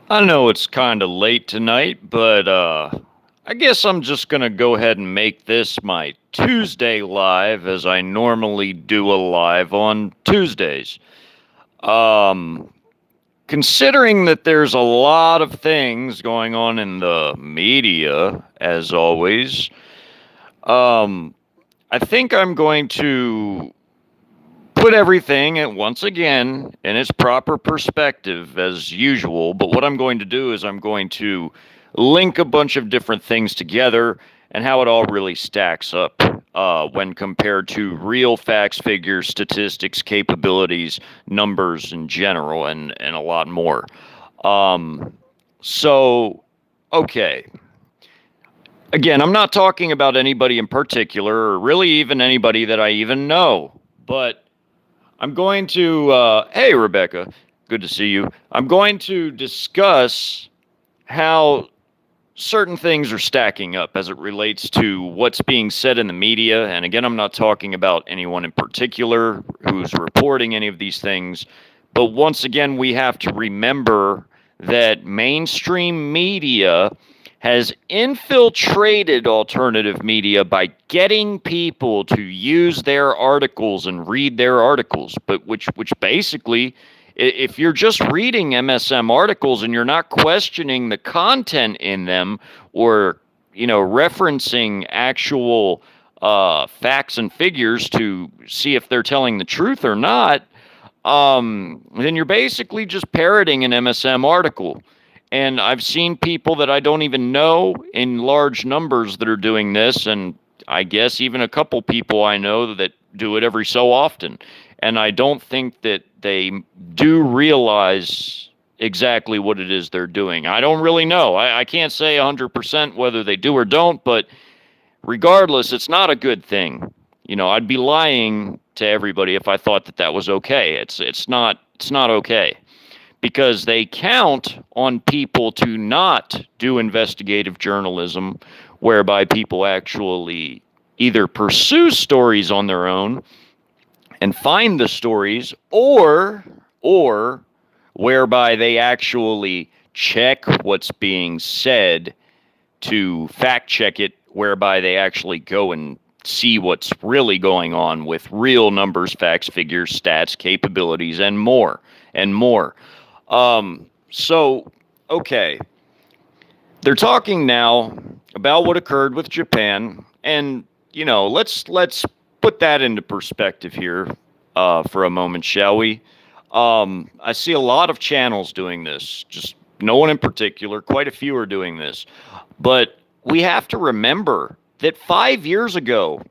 I know it's kind of late tonight, but I guess I'm just going to go ahead and make this my Tuesday live as I normally do a live on Tuesdays. Um Considering that there's a lot of things going on in the media as always, um I think I'm going to put everything once again in its proper perspective as usual. But what I'm going to do is I'm going to link a bunch of different things together and how it all really stacks up when compared to real facts, figures, statistics, capabilities, numbers in general, and a lot more. Um, so, okay. Again, I'm not talking about anybody in particular, or really even anybody that I even know, but I'm going to, hey, Rebecca, good to see you. I'm going to discuss how certain things are stacking up as it relates to what's being said in the media. And again, I'm not talking about anyone in particular who's reporting any of these things. But once again, we have to remember that mainstream media has infiltrated alternative media by getting people to use their articles and read their articles, but which basically, if you're just reading MSM articles and you're not questioning the content in them, or referencing actual facts and figures to see if they're telling the truth or not, then you're basically just parroting an MSM article. And I've seen people that I don't even know in large numbers that are doing this, and I guess even a couple people I know that do it every so often. And I don't think that they do realize exactly what it is they're doing. I don't really know. I can't say 100% whether they do or don't, but regardless, it's not a good thing. I'd be lying to everybody if I thought that that was okay. It's not okay, because they count on people to not do investigative journalism, whereby people actually either pursue stories on their own and find the stories, or whereby they actually check what's being said to fact check it, whereby they actually go and see what's really going on with real numbers, facts, figures, stats, capabilities, and more and more. So, okay, they're talking now about what occurred with Japan, and let's put that into perspective here for a moment, shall we? I see a lot of channels doing this, just no one in particular. Quite a few are doing this, but we have to remember that 5 years ago,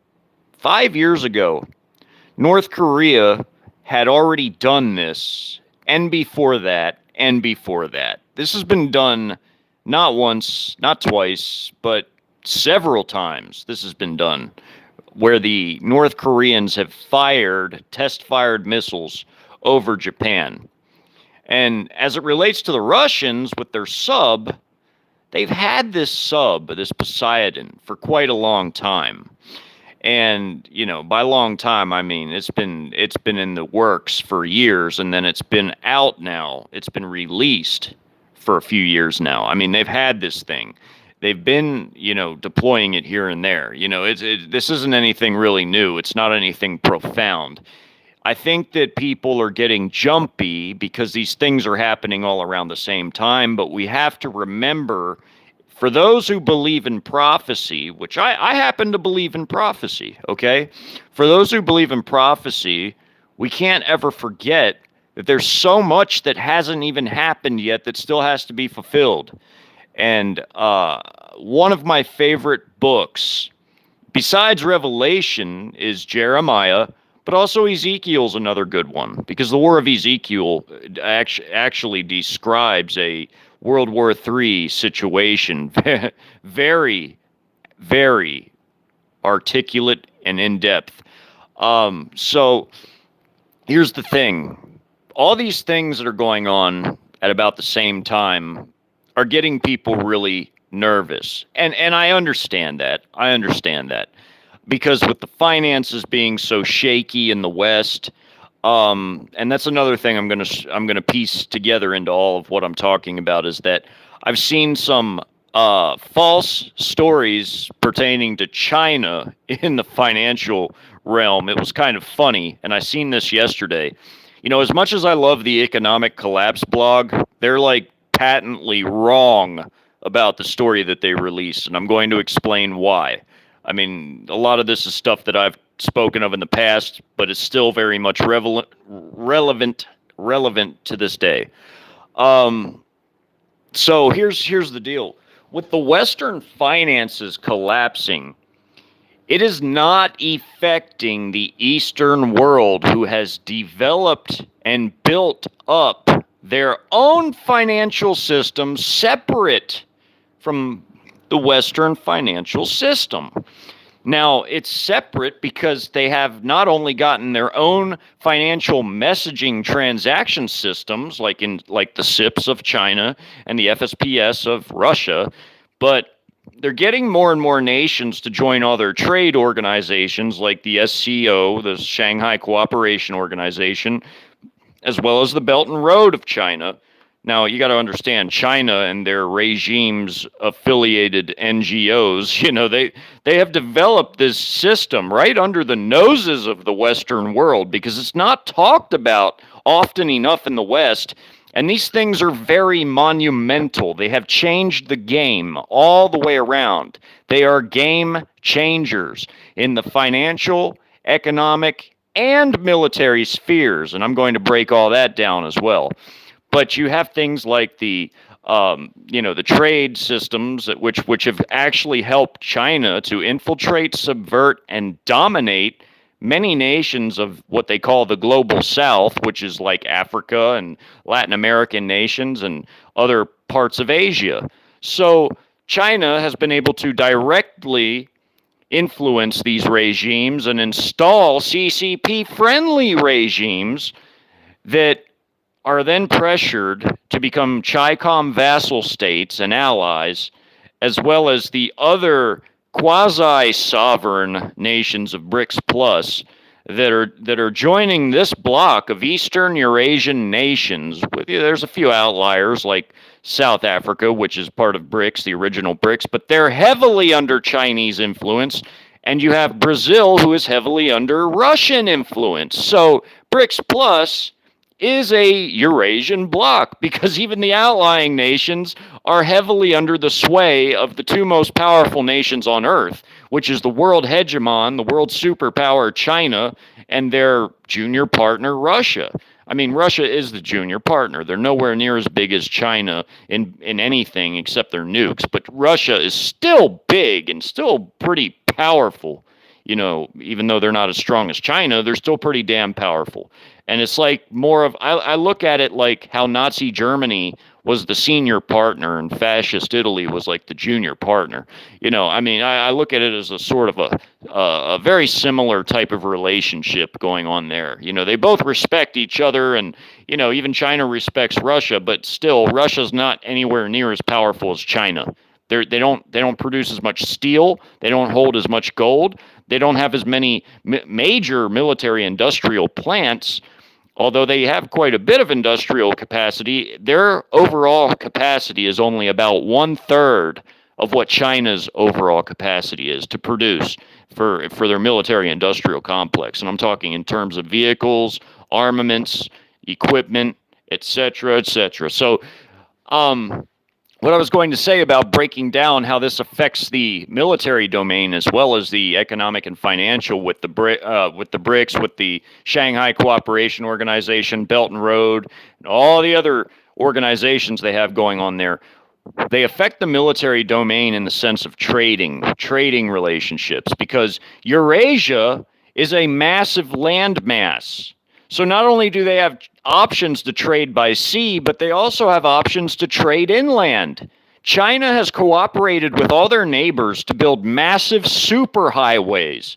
North Korea had already done this, and before that, and before that. This has been done not once, not twice, but several times. This has been done where the North Koreans have test fired missiles over Japan. And as it relates to the Russians with their sub, they've had this Poseidon, for quite a long time. And by long time, I mean it's been in the works for years, and then it's been out now. It's been released for a few years now. I mean, they've had this thing. They've been deploying it here and there. This isn't anything really new. It's not anything profound. I think that people are getting jumpy because these things are happening all around the same time, but we have to remember, for those who believe in prophecy, which I happen to believe in prophecy, okay? For those who believe in prophecy, we can't ever forget that there's so much that hasn't even happened yet that still has to be fulfilled. And one of my favorite books, besides Revelation, is Jeremiah, but also Ezekiel's another good one, because the War of Ezekiel actually describes a World War III situation very, very articulate and in-depth. So here's the thing. All these things that are going on at about the same time are getting people really nervous. And I understand that. I understand that. Because with the finances being so shaky in the West, And that's another thing I'm gonna piece together into all of what I'm talking about is that I've seen some false stories pertaining to China in the financial realm. It was kind of funny, and I seen this yesterday. You know, as much as I love the economic collapse blog, they're like patently wrong about the story that they released, and I'm going to explain why. I mean, a lot of this is stuff that I've spoken of in the past, but it's still very much relevant to this day. Um, so here's the deal: with the Western finances collapsing, it is not affecting the Eastern world, who has developed and built up their own financial system separate from the Western financial system. Now, it's separate because they have not only gotten their own financial messaging transaction systems, like the SIPs of China and the FSPS of Russia, but they're getting more and more nations to join all their trade organizations like the SCO, the Shanghai Cooperation Organization, as well as the Belt and Road of China. Now, you got to understand China and their regimes affiliated NGOs, they have developed this system right under the noses of the Western world because it's not talked about often enough in the West. And these things are very monumental. They have changed the game all the way around. They are game changers in the financial, economic, and military spheres. And I'm going to break all that down as well. But you have things like the trade systems which have actually helped China to infiltrate, subvert, and dominate many nations of what they call the global South, which is like Africa and Latin American nations and other parts of Asia. So China has been able to directly influence these regimes and install CCP-friendly regimes that are then pressured to become CHICOM vassal states and allies, as well as the other quasi-sovereign nations of BRICS Plus that are joining this block of Eastern Eurasian nations. There's a few outliers like South Africa, which is part of BRICS, the original BRICS, but they're heavily under Chinese influence. And you have Brazil, who is heavily under Russian influence. So BRICS Plus is a Eurasian bloc because even the outlying nations are heavily under the sway of the two most powerful nations on Earth, which is the world hegemon, the world superpower China, and their junior partner Russia. I mean, Russia is the junior partner. They're nowhere near as big as China in anything except their nukes, but Russia is still big and still pretty powerful. Even though they're not as strong as China, they're still pretty damn powerful. And it's like more of, I look at it like how Nazi Germany was the senior partner and fascist Italy was like the junior partner. I look at it as a sort of a very similar type of relationship going on there. They both respect each other, and, even China respects Russia, but still Russia's not anywhere near as powerful as China. They don't produce as much steel. They don't hold as much gold. They don't have as many major military industrial plants. Although they have quite a bit of industrial capacity, their overall capacity is only about 1/3 of what China's overall capacity is to produce for their military industrial complex. And I'm talking in terms of vehicles, armaments, equipment, etc., etc. So, what I was going to say about breaking down how this affects the military domain as well as the economic and financial with the BRICS, with the Shanghai Cooperation Organization, Belt and Road, and all the other organizations they have going on there. They affect the military domain in the sense of trading relationships, because Eurasia is a massive landmass. So not only do they have options to trade by sea, but they also have options to trade inland. China has cooperated with all their neighbors to build massive superhighways,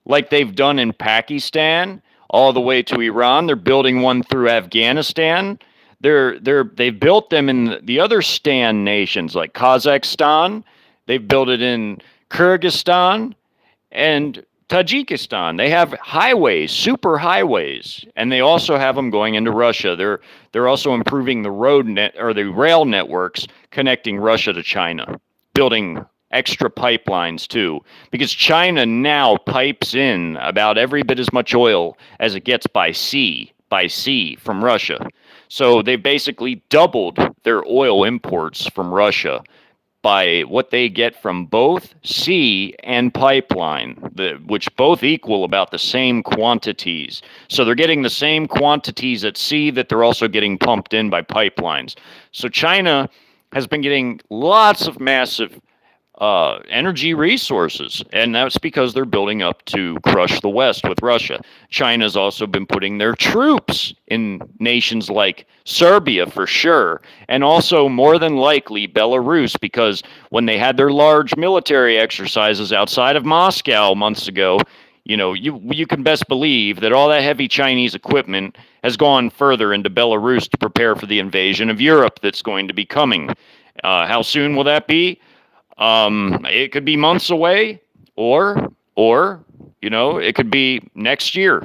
like they've done in Pakistan, all the way to Iran. They're building one through Afghanistan. They've built them in the other Stan nations like Kazakhstan. They've built it in Kyrgyzstan, and Tajikistan, they have highways, super highways, and they also have them going into Russia. They're also improving the road net or the rail networks connecting Russia to China, building extra pipelines too, because China now pipes in about every bit as much oil as it gets by sea from Russia. So they basically doubled their oil imports from Russia by what they get from both sea and pipeline, which both equal about the same quantities. So they're getting the same quantities at sea that they're also getting pumped in by pipelines. So China has been getting lots of massive energy resources, and that's because they're building up to crush the West with Russia. China's also been putting their troops in nations like Serbia for sure, and also more than likely Belarus, because when they had their large military exercises outside of Moscow months ago, you can best believe that all that heavy Chinese equipment has gone further into Belarus to prepare for the invasion of Europe that's going to be coming. How soon will that be? It could be months away, or it could be next year.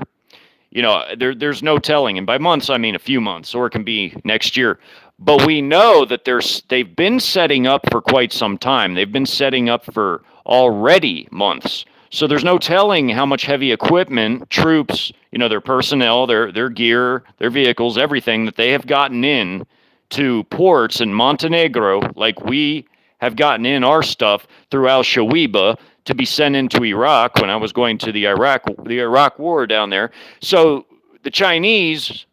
There's no telling, and by months I mean a few months, or it can be next year. But we know that they've been setting up for quite some time. They've been setting up for already months. So there's no telling how much heavy equipment, troops, their personnel, their gear, their vehicles, everything that they have gotten in to ports in Montenegro, like we have gotten in our stuff through Al-Shawaiba to be sent into Iraq when I was going to the Iraq war down there. So the Chinese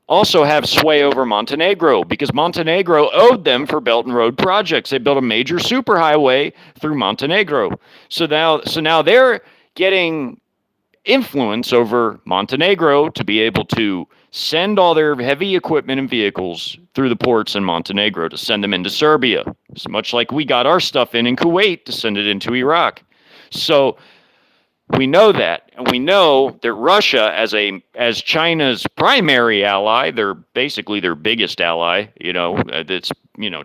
also have sway over Montenegro because Montenegro owed them for Belt and Road projects. They built a major superhighway through Montenegro. So now they're getting influence over Montenegro to be able to send all their heavy equipment and vehicles through the ports in Montenegro to send them into Serbia. It's much like we got our stuff in Kuwait to send it into Iraq. So we know that, and we know that Russia, as China's primary ally, they're basically their biggest ally.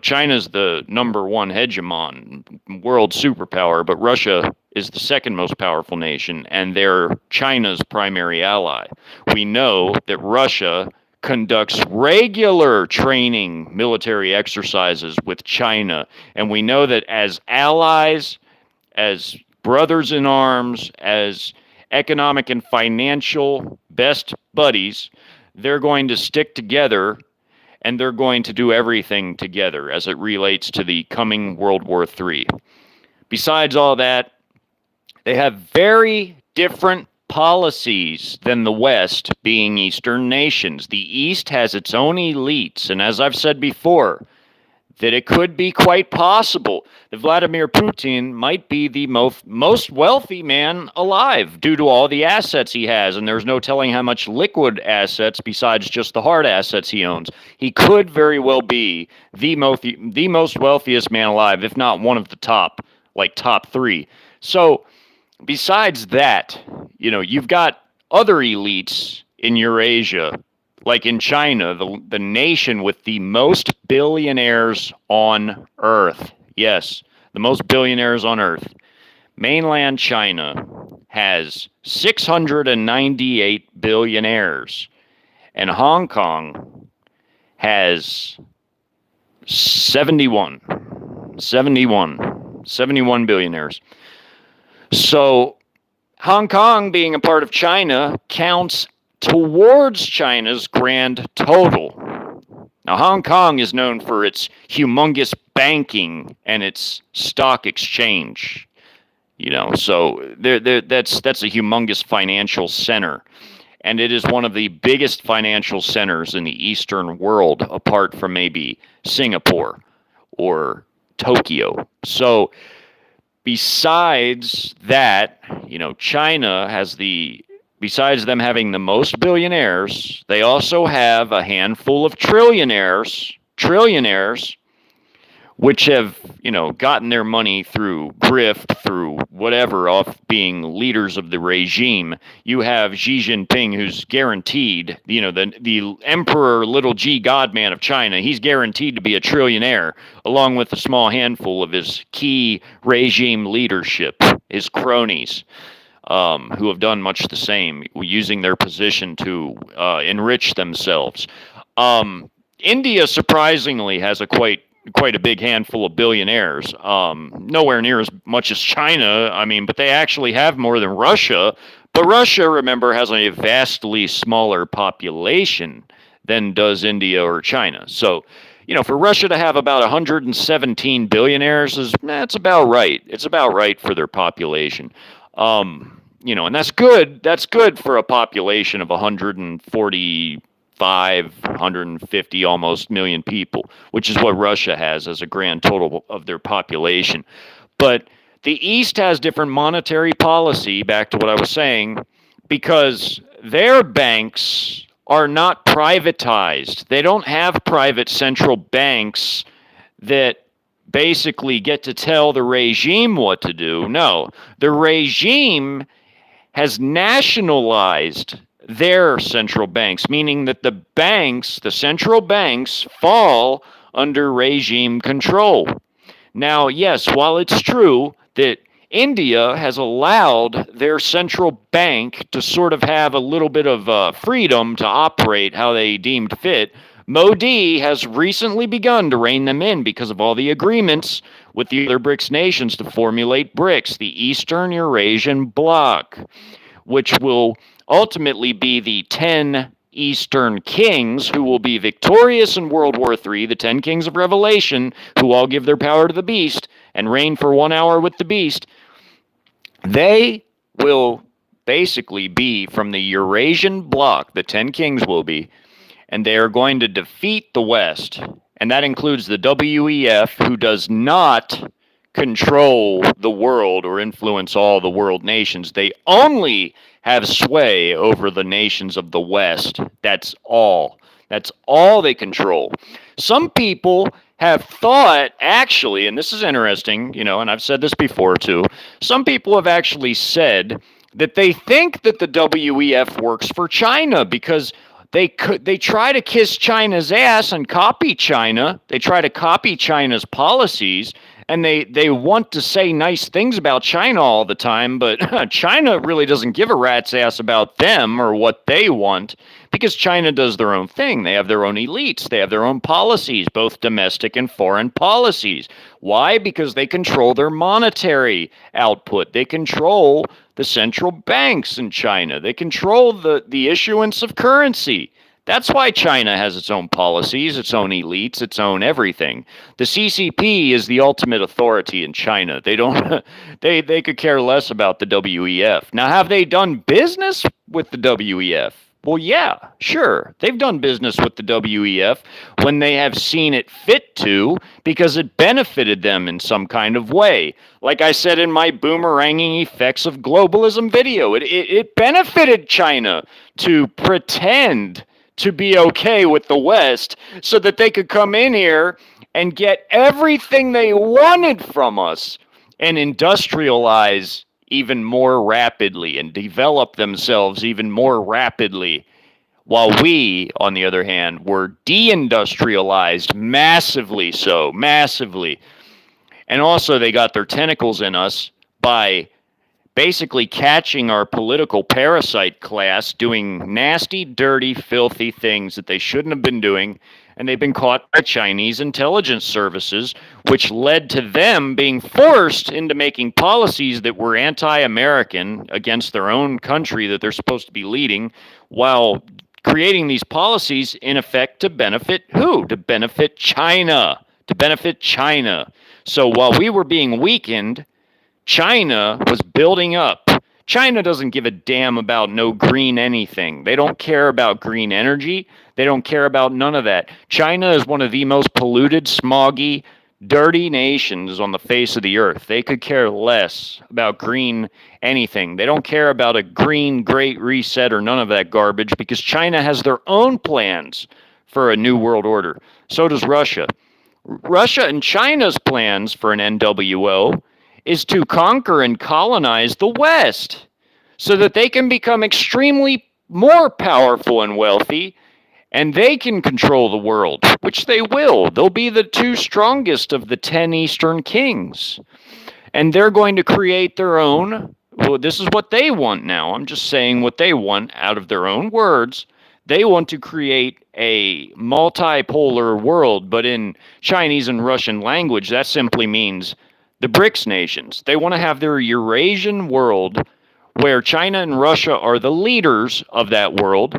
China's the number one hegemon, world superpower, but Russia is the second most powerful nation, and they're China's primary ally. We know that Russia conducts regular training military exercises with China, and we know that as allies, as brothers in arms, as economic and financial best buddies, they're going to stick together and they're going to do everything together as it relates to the coming World War III. Besides all that, they have very different policies than the West, being Eastern nations. The East has its own elites, and as I've said before, that it could be quite possible that Vladimir Putin might be the most wealthy man alive due to all the assets he has, and there's no telling how much liquid assets besides just the hard assets he owns. He could very well be the most wealthiest man alive, if not one of the top three. So besides that, you've got other elites in Eurasia, like in China, the nation with the most billionaires on Earth. Yes, the most billionaires on Earth. Mainland China has 698 billionaires, and Hong Kong has 71 billionaires. So Hong Kong, being a part of China, counts towards China's grand total. Now, Hong Kong is known for its humongous banking and its stock exchange. So that's a humongous financial center, and it is one of the biggest financial centers in the Eastern world, apart from maybe Singapore or Tokyo. So besides that, China has besides them having the most billionaires, they also have a handful of trillionaires, which have, gotten their money through grift, through whatever, off being leaders of the regime. You have Xi Jinping, who's guaranteed, the emperor, little g godman of China, he's guaranteed to be a trillionaire, along with a small handful of his key regime leadership, his cronies. who have done much the same, using their position to enrich themselves. India surprisingly has a quite a big handful of billionaires. Nowhere near as much as China. I mean, but they actually have more than Russia. But Russia, remember, has a vastly smaller population than does India or China. So, for Russia to have about 117 billionaires that's about right. It's about right for their population. And that's good. That's good for a population of 150 almost million people, which is what Russia has as a grand total of their population. But the East has different monetary policy, back to what I was saying, because their banks are not privatized. They don't have private central banks that basically get to tell the regime what to do. No, the regime has nationalized their central banks, meaning that the central banks, fall under regime control. Now, yes, while it's true that India has allowed their central bank to sort of have a little bit of freedom to operate how they deemed fit, Modi has recently begun to rein them in because of all the agreements with the other BRICS nations to formulate BRICS, the Eastern Eurasian Bloc, which will ultimately be the 10 Eastern kings who will be victorious in World War III, the 10 kings of Revelation, who all give their power to the beast and reign for 1 hour with the beast. They will basically be from the Eurasian bloc, the 10 kings will be, and they are going to defeat the West. And that includes the WEF, who does not control the world or influence all the world nations. They only have sway over the nations of the West. That's all. That's all they control. Some people have thought, actually, and this is interesting, and I've said this before too, some people have actually said that they think that the WEF works for China because they try to kiss China's ass and copy China. They try to copy China's policies, and they want to say nice things about China all the time, but China really doesn't give a rat's ass about them or what they want, because China does their own thing. They have their own elites. They have their own policies, both domestic and foreign policies. Why? Because they control their monetary output. They control the central banks in China. They control the issuance of currency. That's why China has its own policies, its own elites, its own everything. The CCP is the ultimate authority in China. They don't they could care less about the WEF. Now, have they done business with the WEF? Well, yeah, sure. They've done business with the WEF when they have seen it fit to, because it benefited them in some kind of way. Like I said in my boomeranging effects of globalism video, it benefited China to pretend to be okay with the West so that they could come in here and get everything they wanted from us and industrialize even more rapidly and develop themselves even more rapidly, while we, on the other hand, were deindustrialized massively. And also they got their tentacles in us by basically catching our political parasite class doing nasty, dirty, filthy things that they shouldn't have been doing, and they've been caught by Chinese intelligence services, which led to them being forced into making policies that were anti-American against their own country that they're supposed to be leading, while creating these policies in effect to benefit who? To benefit China. To benefit China. So while we were being weakened, China was building up. China doesn't give a damn about no green anything. They don't care about green energy. They don't care about none of that. China is one of the most polluted, smoggy, dirty nations on the face of the earth. They could care less about green anything. They don't care about a green Great Reset or none of that garbage, because China has their own plans for a new world order. So does Russia. Russia and China's plans for an NWO is to conquer and colonize the West so that they can become extremely more powerful and wealthy, and they can control the world, which they will. They'll be the two strongest of the 10 Eastern kings. And they're going to create their own Well, this is what they want now. I'm just saying what they want out of their own words. They want to create a multipolar world, but in Chinese and Russian language, that simply means the BRICS nations. They want to have their Eurasian world where China and Russia are the leaders of that world,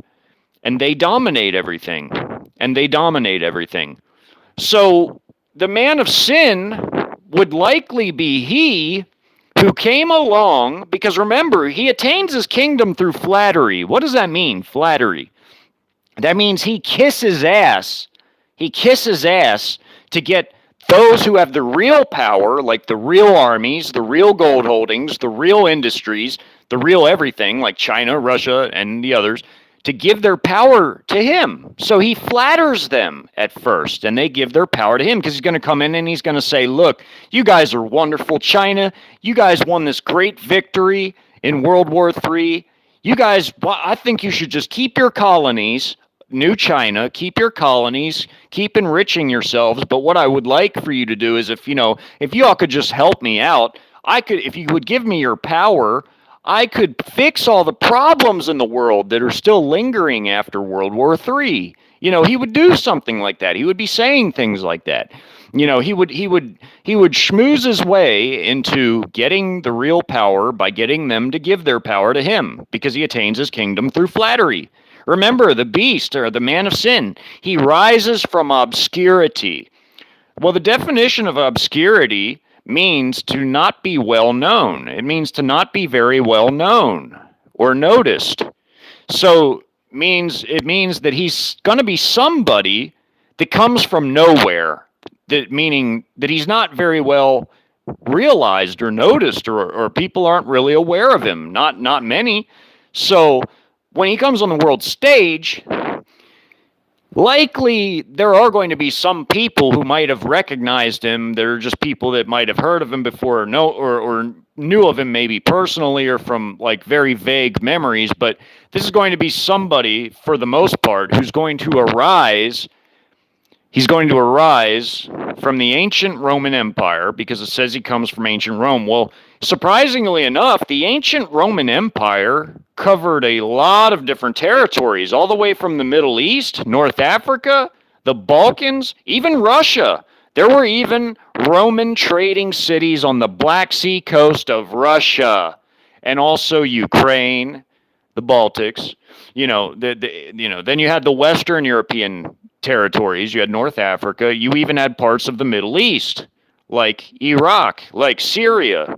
and they dominate everything. And they dominate everything. So the man of sin would likely be he who came along, because remember, he attains his kingdom through flattery. What does that mean, flattery? That means he kisses ass. He kisses ass to get those who have the real power, like the real armies, the real gold holdings, the real industries, the real everything, like China, Russia, and the others, to give their power to him. So he flatters them at first, and they give their power to him because he's going to come in and he's going to say, look, you guys are wonderful, China. You guys won this great victory in World War III. You guys, I think you should just keep your colonies, New China, keep your colonies, keep enriching yourselves. But what I would like for you to do is if you all could just help me out, if you would give me your power, I could fix all the problems in the world that are still lingering after World War III. He would do something like that. He would be saying things like that. He would schmooze his way into getting the real power by getting them to give their power to him because he attains his kingdom through flattery. Remember, the beast, or the man of sin, he rises from obscurity. Well, the definition of obscurity means to not be well known. It means to not be very well known or noticed. So it means that he's going to be somebody that comes from nowhere, meaning that he's not very well realized or noticed, or people aren't really aware of him, not many. So when he comes on the world stage, likely there are going to be some people who might have recognized him. There are just people that might have heard of him before or knew of him maybe personally or from like very vague memories. But this is going to be somebody, for the most part, who's going to arise. He's going to arise from the ancient Roman Empire because it says he comes from ancient Rome. Well, surprisingly enough, the ancient Roman Empire covered a lot of different territories, all the way from the Middle East, North Africa, the Balkans, even Russia. There were even Roman trading cities on the Black Sea coast of Russia, and also Ukraine, the Baltics. Then you had the Western European territories. You had North Africa. You even had parts of the Middle East, like Iraq, like Syria,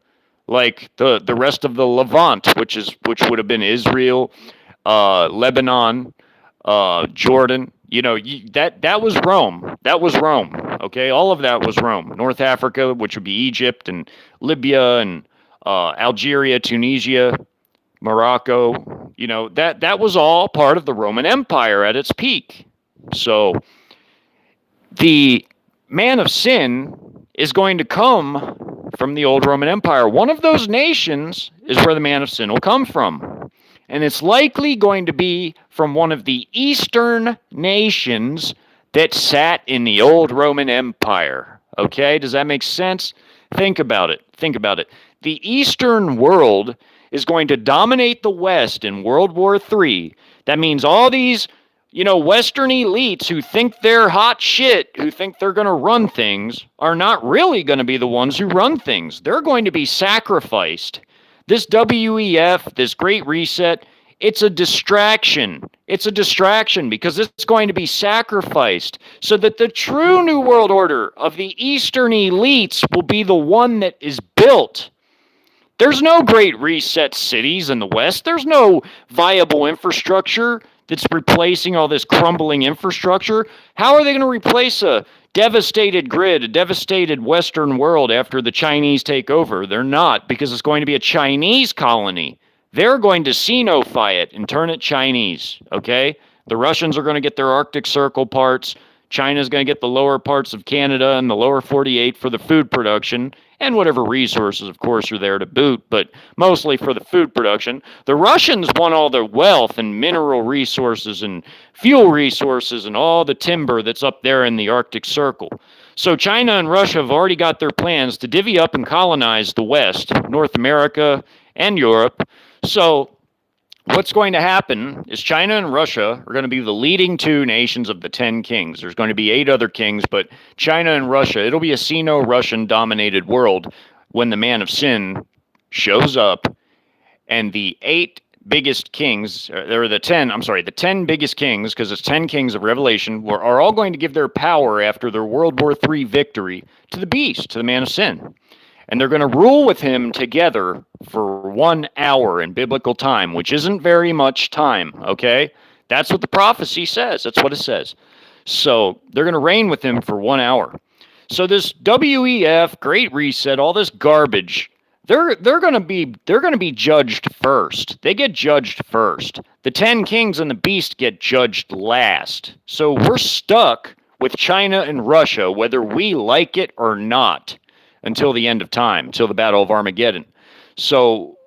like the rest of the Levant, which would have been Israel, Lebanon, Jordan. That was Rome. That was Rome. Okay, all of that was Rome. North Africa, which would be Egypt and Libya and Algeria, Tunisia, Morocco. That was all part of the Roman Empire at its peak. So the man of sin is going to come from the old Roman Empire. One of those nations is where the man of sin will come from. And it's likely going to be from one of the eastern nations that sat in the old Roman Empire. Okay, does that make sense? Think about it. The Eastern world is going to dominate the West in World War III. That means all these Western elites who think they're hot shit, who think they're going to run things, are not really going to be the ones who run things. They're going to be sacrificed. This WEF, this Great Reset, it's a distraction. It's a distraction because it's going to be sacrificed so that the true New World Order of the Eastern elites will be the one that is built. There's no Great Reset cities in the West. There's no viable infrastructure that's replacing all this crumbling infrastructure. How are they going to replace a devastated grid, a devastated Western world after the Chinese take over? They're not, because it's going to be a Chinese colony. They're going to Sinofy it and turn it Chinese, okay? The Russians are going to get their Arctic Circle parts. China's going to get the lower parts of Canada and the lower 48 for the food production, and whatever resources, of course, are there to boot, but mostly for the food production. The Russians want all the wealth and mineral resources and fuel resources and all the timber that's up there in the Arctic Circle. So China and Russia have already got their plans to divvy up and colonize the West, North America, and Europe. So what's going to happen is China and Russia are going to be the leading two nations of the 10 kings. There's going to be 8 other kings, but China and Russia, it'll be a Sino-Russian dominated world when the man of sin shows up, and the 8 biggest kings, or the 10, I'm sorry, the 10 biggest kings, because it's 10 kings of Revelation, are all going to give their power after their World War III victory to the beast, to the man of sin. And they're going to rule with him together for 1 hour in biblical time, which isn't very much time, okay? That's what the prophecy says. That's what it says. So they're going to reign with him for 1 hour. So this WEF, Great Reset, all this garbage, they're going to be judged first. They get judged first. The 10 kings and the beast get judged last. So we're stuck with China and Russia, whether we like it or not, until the end of time, until the Battle of Armageddon. So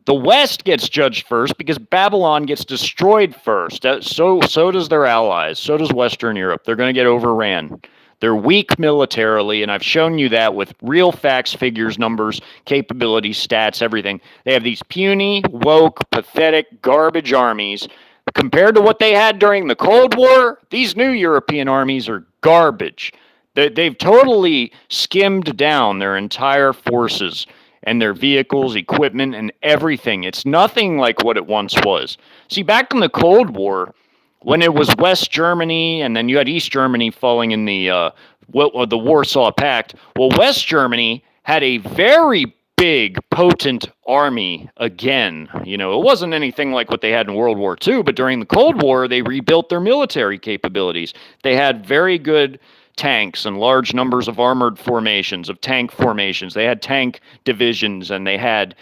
the West gets judged first because Babylon gets destroyed first. So does their allies. So does Western Europe. They're going to get overran. They're weak militarily, and I've shown you that with real facts, figures, numbers, capabilities, stats, everything. They have these puny, woke, pathetic, garbage armies. Compared to what they had during the Cold War, these new European armies are garbage. They've totally skimmed down their entire forces and their vehicles, equipment, and everything. It's nothing like what it once was. See, back in the Cold War, when it was West Germany and then you had East Germany falling in the Warsaw Pact, well, West Germany had a very big, potent army again. You know, it wasn't anything like what they had in World War II, but during the Cold War, they rebuilt their military capabilities. They had very good tanks and large numbers of armored formations, of tank formations. They had tank divisions, and they had,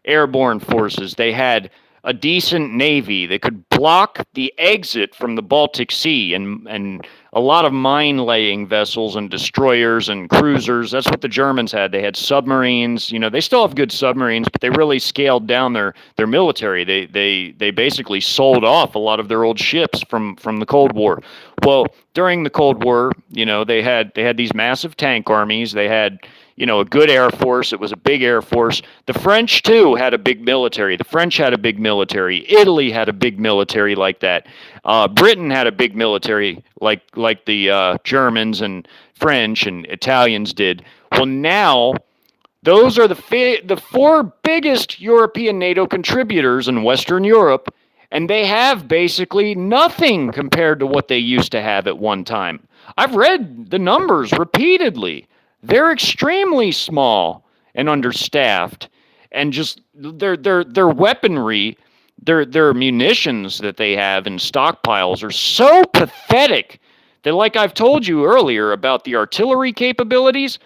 airborne forces. They had a decent navy that could block the exit from the Baltic Sea, and a lot of mine-laying vessels and destroyers and cruisers. That's what the Germans had. They had submarines. They still have good submarines, but they really scaled down their military. They basically sold off a lot of their old ships from the Cold War. Well, during the Cold War, they had these massive tank armies. They had a good air force. It was a big air force. The French, too, had a big military. The French had a big military. Italy had a big military like that. Britain had a big military like the Germans and French and Italians did. Well, now those are the 4 biggest European NATO contributors in Western Europe, and they have basically nothing compared to what they used to have at one time. I've read the numbers repeatedly. They're extremely small and understaffed, and just their weaponry, their munitions that they have in stockpiles are so pathetic that, like I've told you earlier about the artillery capabilities,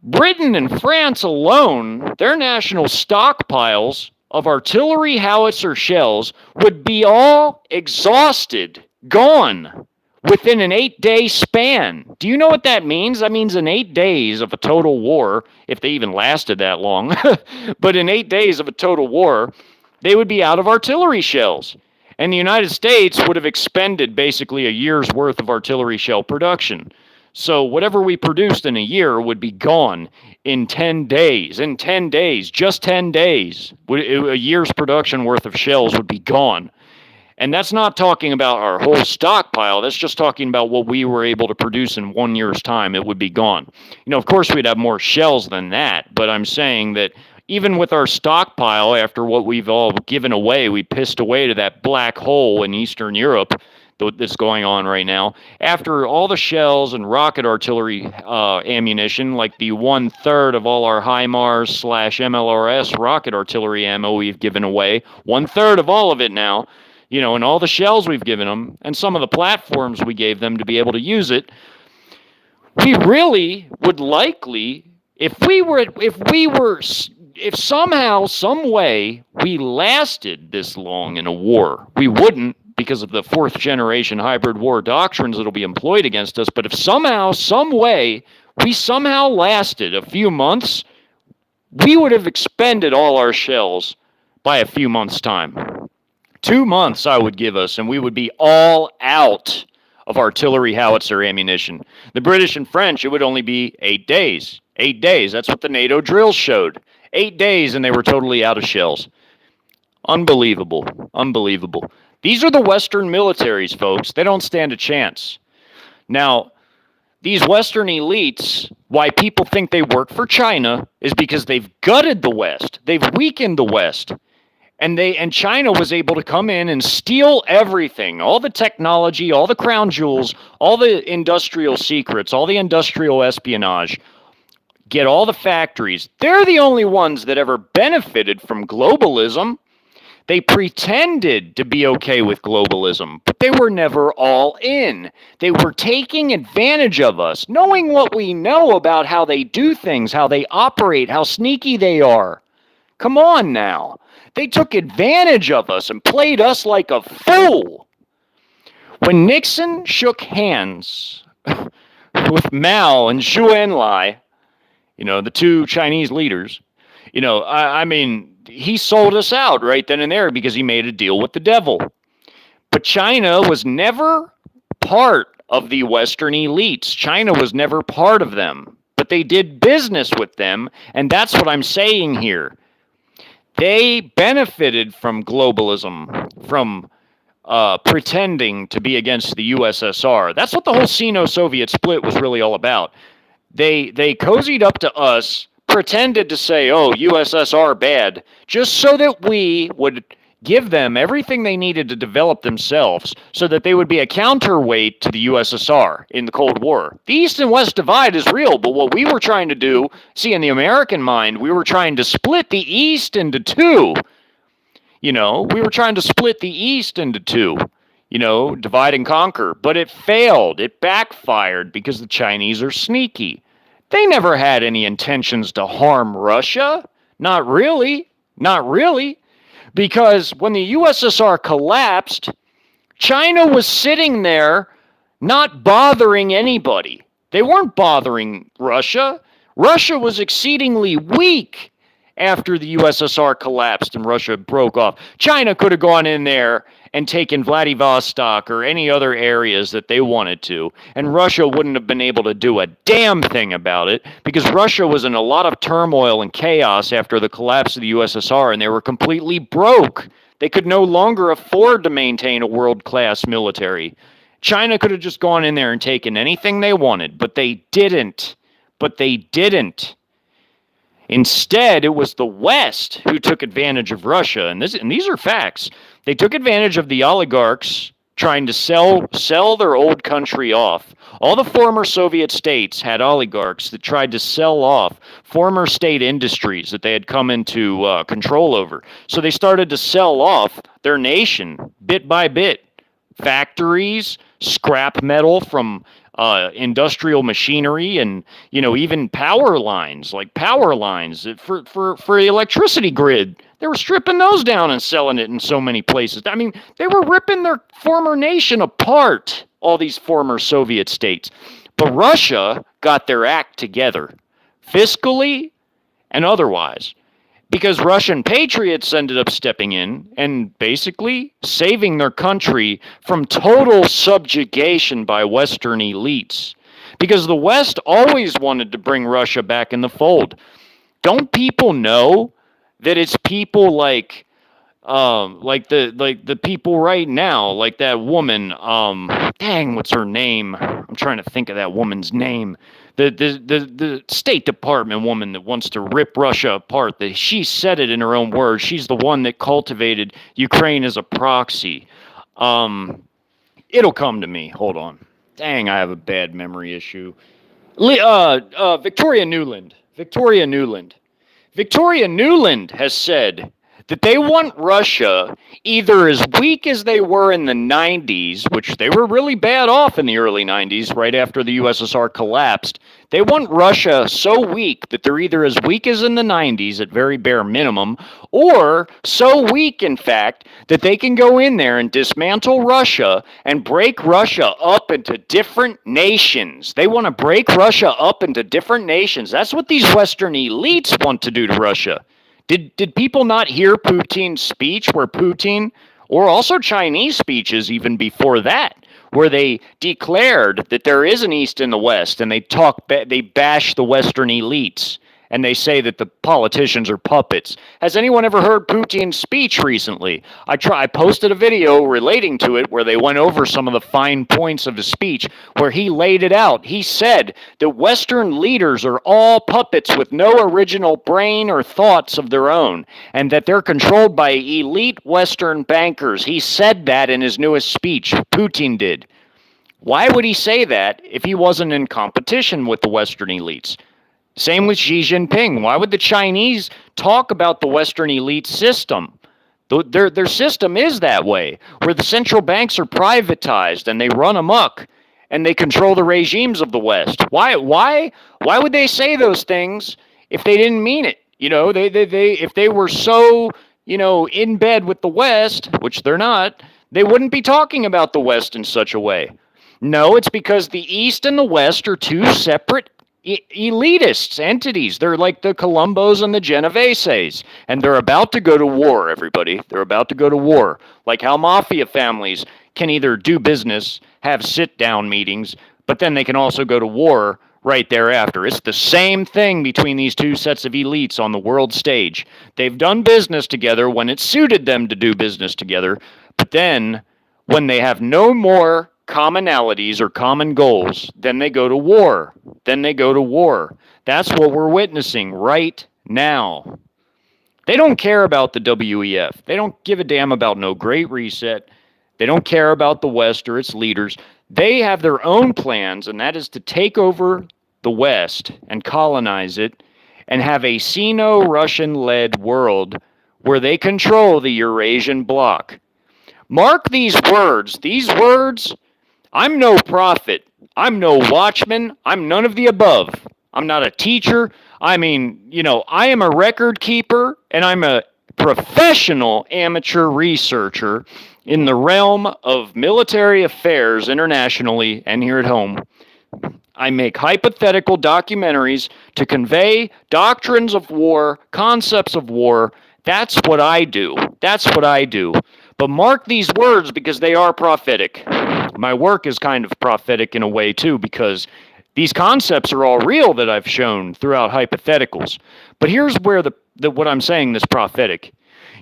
Britain and France alone, their national stockpiles of artillery howitzer shells would be all exhausted, gone, within an 8-day span. Do you know what that means? That means in 8 days of a total war, if they even lasted that long, but in 8 days of a total war, they would be out of artillery shells. And the United States would have expended basically a year's worth of artillery shell production. So whatever we produced in a year would be gone in 10 days. In 10 days, just 10 days, a year's production worth of shells would be gone. And that's not talking about our whole stockpile. That's just talking about what we were able to produce in 1 year's time. It would be gone. Of course, we'd have more shells than that. But I'm saying that even with our stockpile, after what we've all given away, we pissed away to that black hole in Eastern Europe that's going on right now. After all the shells and rocket artillery ammunition, like the 1/3 of all our HIMARS/MLRS rocket artillery ammo we've given away, 1/3 of all of it now, and all the shells we've given them, and some of the platforms we gave them to be able to use it, we really would likely, if somehow, some way, we lasted this long in a war, we wouldn't, because of the 4th generation hybrid war doctrines that'll be employed against us, but if somehow, some way, we somehow lasted a few months, we would have expended all our shells by a few months' time. 2 months I would give us, and we would be all out of artillery howitzer ammunition. The British and French, it would only be 8 days. 8 days. That's what the NATO drills showed. 8 days and they were totally out of shells. Unbelievable. Unbelievable. These are the Western militaries, folks. They don't stand a chance. Now, these Western elites, why people think they work for China is because they've gutted the West. They've weakened the West. And China was able to come in and steal everything, all the technology, all the crown jewels, all the industrial secrets, all the industrial espionage, get all the factories. They're the only ones that ever benefited from globalism. They pretended to be okay with globalism, but they were never all in. They were taking advantage of us, knowing what we know about how they do things, how they operate, how sneaky they are. Come on now. They took advantage of us and played us like a fool. When Nixon shook hands with Mao and Zhou Enlai, the two Chinese leaders, I mean, he sold us out right then and there because he made a deal with the devil. But China was never part of the Western elites. China was never part of them. But they did business with them, and that's what I'm saying here. They benefited from globalism, from pretending to be against the USSR. That's what the whole Sino-Soviet split was really all about. They cozied up to us, pretended to say, oh, USSR bad, just so that we would give them everything they needed to develop themselves so that they would be a counterweight to the USSR in the Cold War. The East and West divide is real, but what we were trying to do, see, in the American mind, we were trying to split the East into two. We were trying to split the East into two, divide and conquer, but it failed. It backfired because the Chinese are sneaky. They never had any intentions to harm Russia. Not really. Not really. Because when the USSR collapsed, China was sitting there not bothering anybody. They weren't bothering Russia. Russia was exceedingly weak after the USSR collapsed and Russia broke off. China could have gone in there and taken Vladivostok or any other areas that they wanted to, and Russia wouldn't have been able to do a damn thing about it because Russia was in a lot of turmoil and chaos after the collapse of the USSR, and they were completely broke. They could no longer afford to maintain a world-class military. China could have just gone in there and taken anything they wanted, but they didn't. Instead, it was the West who took advantage of Russia, and these are facts. They took advantage of the oligarchs trying to sell their old country off. All the former Soviet states had oligarchs that tried to sell off former state industries that they had come into control over. So they started to sell off their nation bit by bit. Factories, scrap metal from industrial machinery, and even power lines for the electricity grid. They were stripping those down and selling it in so many places. I mean, they were ripping their former nation apart, all these former Soviet states. But Russia got their act together, fiscally and otherwise, because Russian patriots ended up stepping in and basically saving their country from total subjugation by Western elites. Because the West always wanted to bring Russia back in the fold. Don't people know that it's people like the people right now, like that woman, what's her name? I'm trying to think of that woman's name. The State Department woman that wants to rip Russia apart. She said it in her own words. She's the one that cultivated Ukraine as a proxy. It'll come to me. Hold on. Dang, I have a bad memory issue. Victoria Nuland. Victoria Nuland has said that they want Russia either as weak as they were in the 90s, which they were really bad off in the early 90s, right after the USSR collapsed. They want Russia so weak that they're either as weak as in the 90s, at very bare minimum, or so weak, in fact, that they can go in there and dismantle Russia and break Russia up into different nations. They want to break Russia up into different nations. That's what these Western elites want to do to Russia. Did people not hear Putin's speech where Putin, or also Chinese speeches even before that, where they declared that there is an East and the West, and they bash the Western elites. and they say that the politicians are puppets. Has anyone ever heard Putin's speech recently? I posted a video relating to it where they went over some of the fine points of his speech where he laid it out. He said that Western leaders are all puppets with no original brain or thoughts of their own, and that they're controlled by elite Western bankers. He said that in his newest speech. Putin did. Why would he say that if he wasn't in competition with the Western elites? Same with Xi Jinping. Why would the Chinese talk about the Western elite system? Their system is that way, where the central banks are privatized and they run amok and they control the regimes of the West. Why would they say those things if they didn't mean it? If they were so, in bed with the West, which they're not, they wouldn't be talking about the West in such a way. No, it's because the East and the West are two separate elitist entities. They're like the Colombos and the Genoveses, and they're about to go to war, everybody. They're about to go to war. Like how mafia families can either do business, have sit-down meetings, but then they can also go to war right thereafter. It's the same thing between these two sets of elites on the world stage. They've done business together when it suited them to do business together, but then when they have no more commonalities or common goals, then they go to war. That's what we're witnessing right now. They don't care about the WEF. They don't give a damn about no Great Reset. They don't care about the West or its leaders. They have their own plans, and that is to take over the West and colonize it and have a Sino-Russian-led world where they control the Eurasian bloc. Mark these words. I'm no prophet. I'm no watchman. I'm none of the above. I'm not a teacher. I am a record keeper, and I'm a professional amateur researcher in the realm of military affairs internationally and here at home. I make hypothetical documentaries to convey doctrines of war, concepts of war. That's what I do. But mark these words because they are prophetic. My work is kind of prophetic in a way too, because these concepts are all real that I've shown throughout hypotheticals. But here's where what I'm saying is prophetic.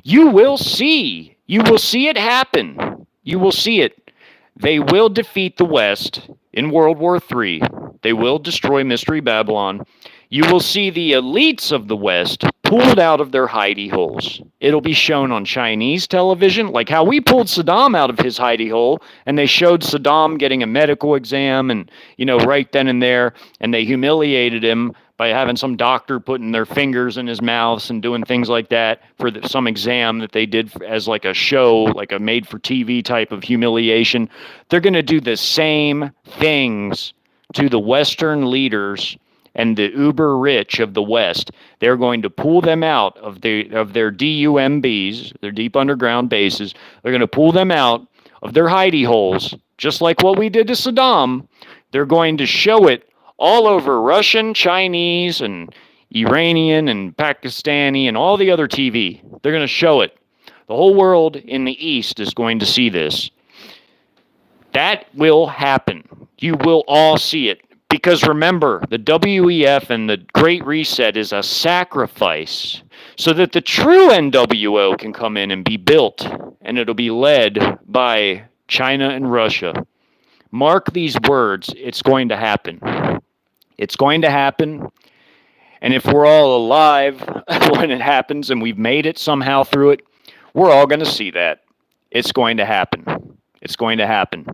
You will see it happen. You will see it. They will defeat the West in World War III. They will destroy Mystery Babylon. You will see the elites of the West pulled out of their hidey holes. It'll be shown on Chinese television, like how we pulled Saddam out of his hidey hole, and they showed Saddam getting a medical exam, and right then and there, and they humiliated him by having some doctor putting their fingers in his mouth and doing things like that for some exam that they did as like a show, like a made-for-TV type of humiliation. They're going to do the same things to the Western leaders and the uber rich of the West. They're going to pull them out of their DUMBs, their deep underground bases. They're going to pull them out of their hidey holes, just like what we did to Saddam. They're going to show it all over Russian, Chinese, and Iranian, and Pakistani, and all the other TV. They're going to show it. The whole world in the East is going to see this. That will happen. You will all see it. Because remember, the WEF and the Great Reset is a sacrifice so that the true NWO can come in and be built, and it'll be led by China and Russia. Mark these words. It's going to happen. It's going to happen. And if we're all alive when it happens and we've made it somehow through it, we're all going to see that. It's going to happen. It's going to happen.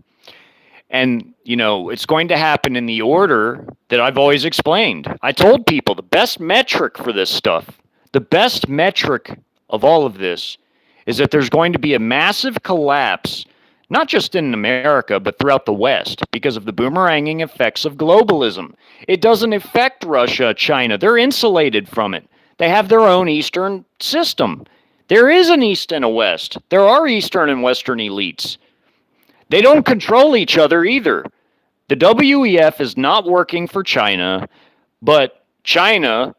And, it's going to happen in the order that I've always explained. I told people the best metric for this stuff, the best metric of all of this, is that there's going to be a massive collapse, not just in America, but throughout the West, because of the boomeranging effects of globalism. It doesn't affect Russia, China. They're insulated from it. They have their own Eastern system. There is an East and a West. There are Eastern and Western elites. They don't control each other either. The WEF is not working for China, but China,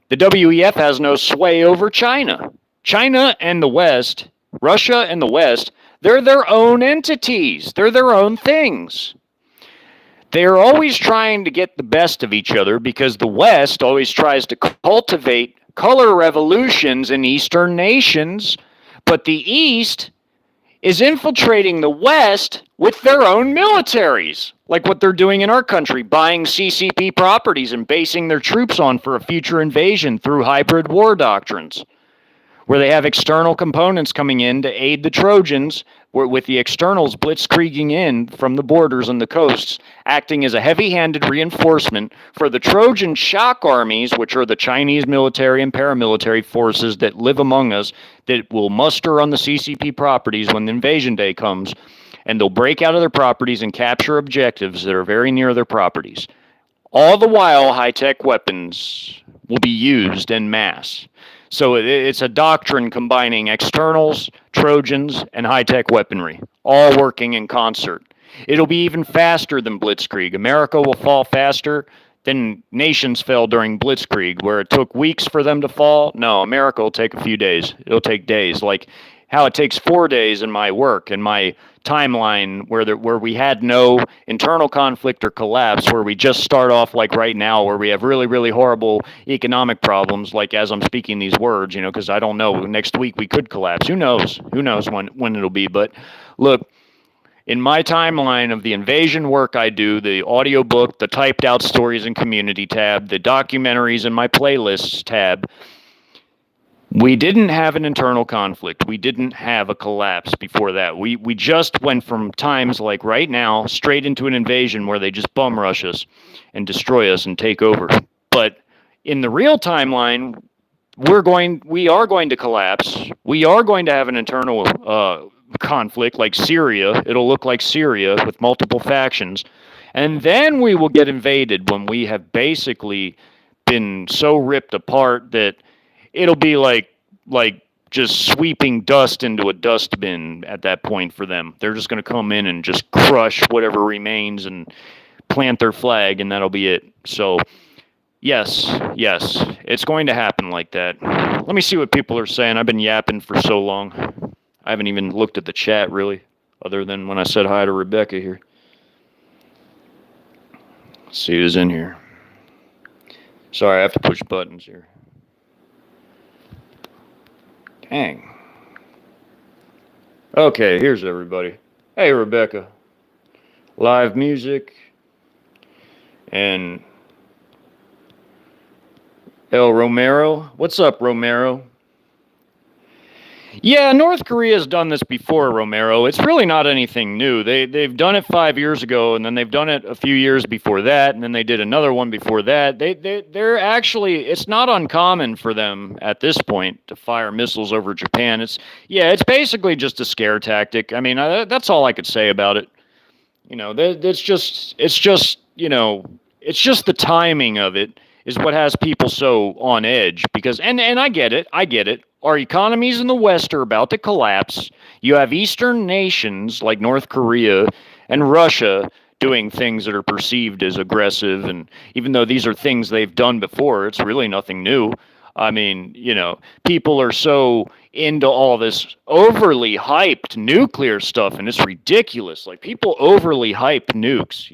the WEF has no sway over China. China and the West, Russia and the West, they're their own entities. They're their own things. They're always trying to get the best of each other because the West always tries to cultivate color revolutions in Eastern nations, but the East is infiltrating the West with their own militaries, like what they're doing in our country, buying CCP properties and basing their troops on for a future invasion through hybrid war doctrines, where they have external components coming in to aid the Trojans, with the externals blitzkrieging in from the borders and the coasts, acting as a heavy-handed reinforcement for the Trojan shock armies, which are the Chinese military and paramilitary forces that live among us, that will muster on the CCP properties when the invasion day comes, and they'll break out of their properties and capture objectives that are very near their properties. All the while, high-tech weapons will be used en masse. So it's a doctrine combining externals, Trojans, and high-tech weaponry, all working in concert. It'll be even faster than Blitzkrieg. America will fall faster than nations fell during Blitzkrieg, where it took weeks for them to fall. No, America will take a few days. It'll take days, like how it takes 4 days in my work and my timeline where we had no internal conflict or collapse, where we just start off like right now, where we have really, really horrible economic problems, like as I'm speaking these words, because I don't know, next week we could collapse. Who knows when it'll be. But look, in my timeline of the invasion work I do, the audiobook, the typed out stories and community tab, the documentaries in my playlists tab, we didn't have an internal conflict. We didn't have a collapse before that. We just went from times like right now straight into an invasion where they just bum rush us and destroy us and take over. But in the real timeline, we are going to collapse. We are going to have an internal conflict like Syria. It'll look like Syria with multiple factions. And then we will get invaded when we have basically been so ripped apart that it'll be like just sweeping dust into a dustbin at that point for them. They're just going to come in and just crush whatever remains and plant their flag, and that'll be it. So, yes, it's going to happen like that. Let me see what people are saying. I've been yapping for so long. I haven't even looked at the chat, really, other than when I said hi to Rebecca here. Let's see who's in here. Sorry, I have to push buttons here. Dang. Okay, here's everybody. Hey, Rebecca. Live music. And El Romero. What's up, Romero? Yeah, North Korea's done this before, Romero. It's really not anything new. They've done it 5 years ago, and then they've done it a few years before that, and then they did another one before that. They're actually, it's not uncommon for them at this point to fire missiles over Japan. It's basically just a scare tactic. I mean, that's all I could say about it. It's just the timing of it is what has people so on edge, because and I get it. Our economies in the West are about to collapse. You have Eastern nations like North Korea and Russia doing things that are perceived as aggressive, and even though these are things they've done before, it's really nothing new. I mean, people are so into all this overly hyped nuclear stuff, and it's ridiculous. Like, people overly hype nukes,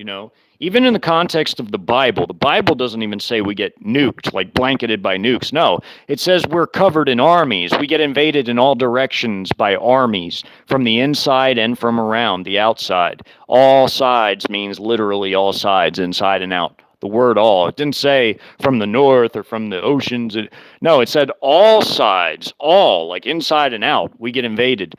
Even in the context of the Bible doesn't even say we get nuked, like blanketed by nukes. No, it says we're covered in armies. We get invaded in all directions by armies, from the inside and from around, the outside. All sides means literally all sides, inside and out. The word all. It didn't say from the north or from the oceans. No, it said all sides, all, like inside and out. We get invaded.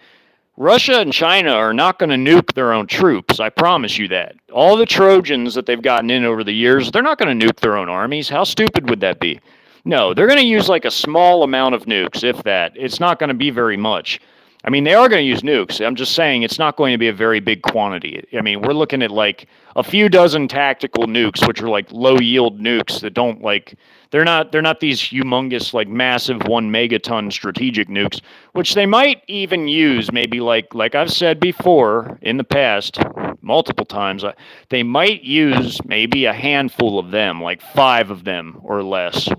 Russia and China are not going to nuke their own troops. I promise you that. All the Trojans that they've gotten in over the years, they're not going to nuke their own armies. How stupid would that be? No, they're going to use like a small amount of nukes, if that. It's not going to be very much. I mean, they are going to use nukes. I'm just saying it's not going to be a very big quantity. I mean, we're looking at like a few dozen tactical nukes, which are like low yield nukes that don't like, they're not these humongous, like massive 1 megaton strategic nukes, which they might even use maybe like I've said before in the past, multiple times, they might use maybe a handful of them, like 5 of them or less.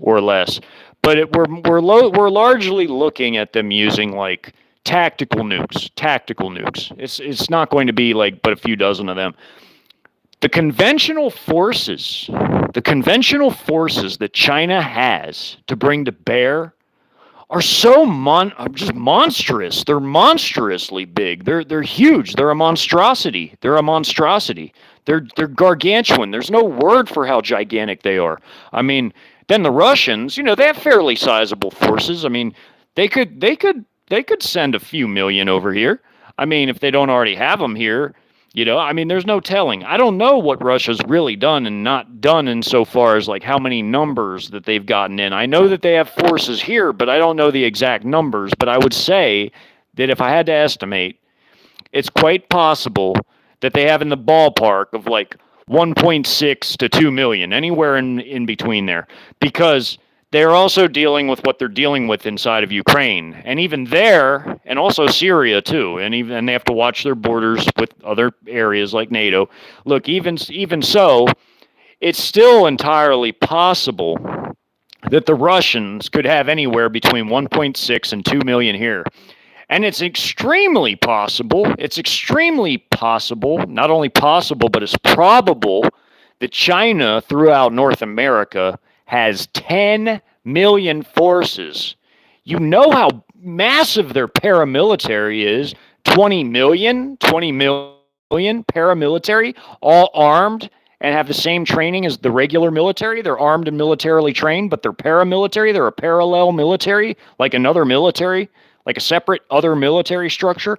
But we're largely looking at them using like tactical nukes. It's not going to be like but a few dozen of them. The conventional forces, that China has to bring to bear are so just monstrous. They're monstrously big. They're huge. They're a monstrosity. They're gargantuan. There's no word for how gigantic they are. I mean, then the Russians, they have fairly sizable forces. I mean, they could send a few million over here. I mean, if they don't already have them here, I mean, there's no telling. I don't know what Russia's really done and not done insofar as like how many numbers that they've gotten in. I know that they have forces here, but I don't know the exact numbers. But I would say that if I had to estimate, it's quite possible that they have in the ballpark of like 1.6 to 2 million, anywhere in between there, because they're also dealing with what they're dealing with inside of Ukraine, and even there, and also Syria too, and they have to watch their borders with other areas like NATO. Look, even so, it's still entirely possible that the Russians could have anywhere between 1.6 and 2 million here. And it's extremely possible, not only possible, but it's probable that China throughout North America has 10 million forces. You know how massive their paramilitary is. 20 million paramilitary, all armed and have the same training as the regular military. They're armed and militarily trained, but they're paramilitary. They're a parallel military, like another military, like a separate other military structure.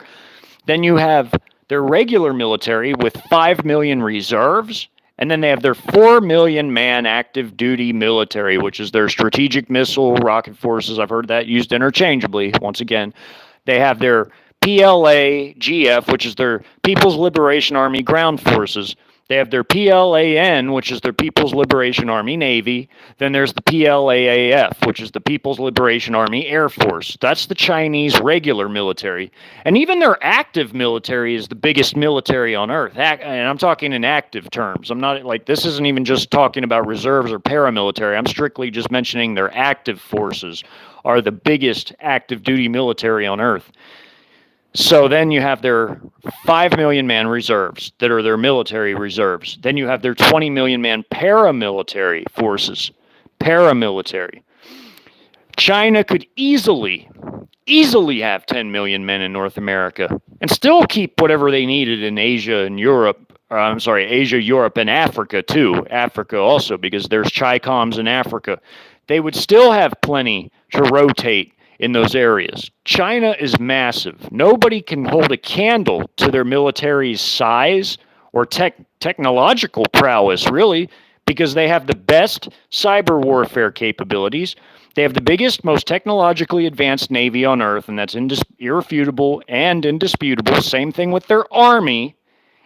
Then you have their regular military with 5 million reserves, and then they have their 4 million man active duty military, which is their strategic missile rocket forces. I've heard that used interchangeably. Once again, they have their PLA-GF, which is their People's Liberation Army ground forces. They have their PLAN, which is their People's Liberation Army Navy. Then there's the PLAAF, which is the People's Liberation Army Air Force. That's the Chinese regular military. And even their active military is the biggest military on Earth. And I'm talking in active terms. I'm not like, this isn't even just talking about reserves or paramilitary. I'm strictly just mentioning their active forces are the biggest active duty military on Earth. So then you have their 5 million man reserves that are their military reserves. Then you have their 20 million man paramilitary forces. Paramilitary. China could easily have 10 million men in North America and still keep whatever they needed in Asia and Europe. Asia, Europe, and Africa too. Africa also, because there's Chi-Coms in Africa. They would still have plenty to rotate in those areas. China is massive. Nobody can hold a candle to their military's size or technological prowess, really, because they have the best cyber warfare capabilities. They have the biggest, most technologically advanced navy on Earth, and that's irrefutable and indisputable. Same thing with their army.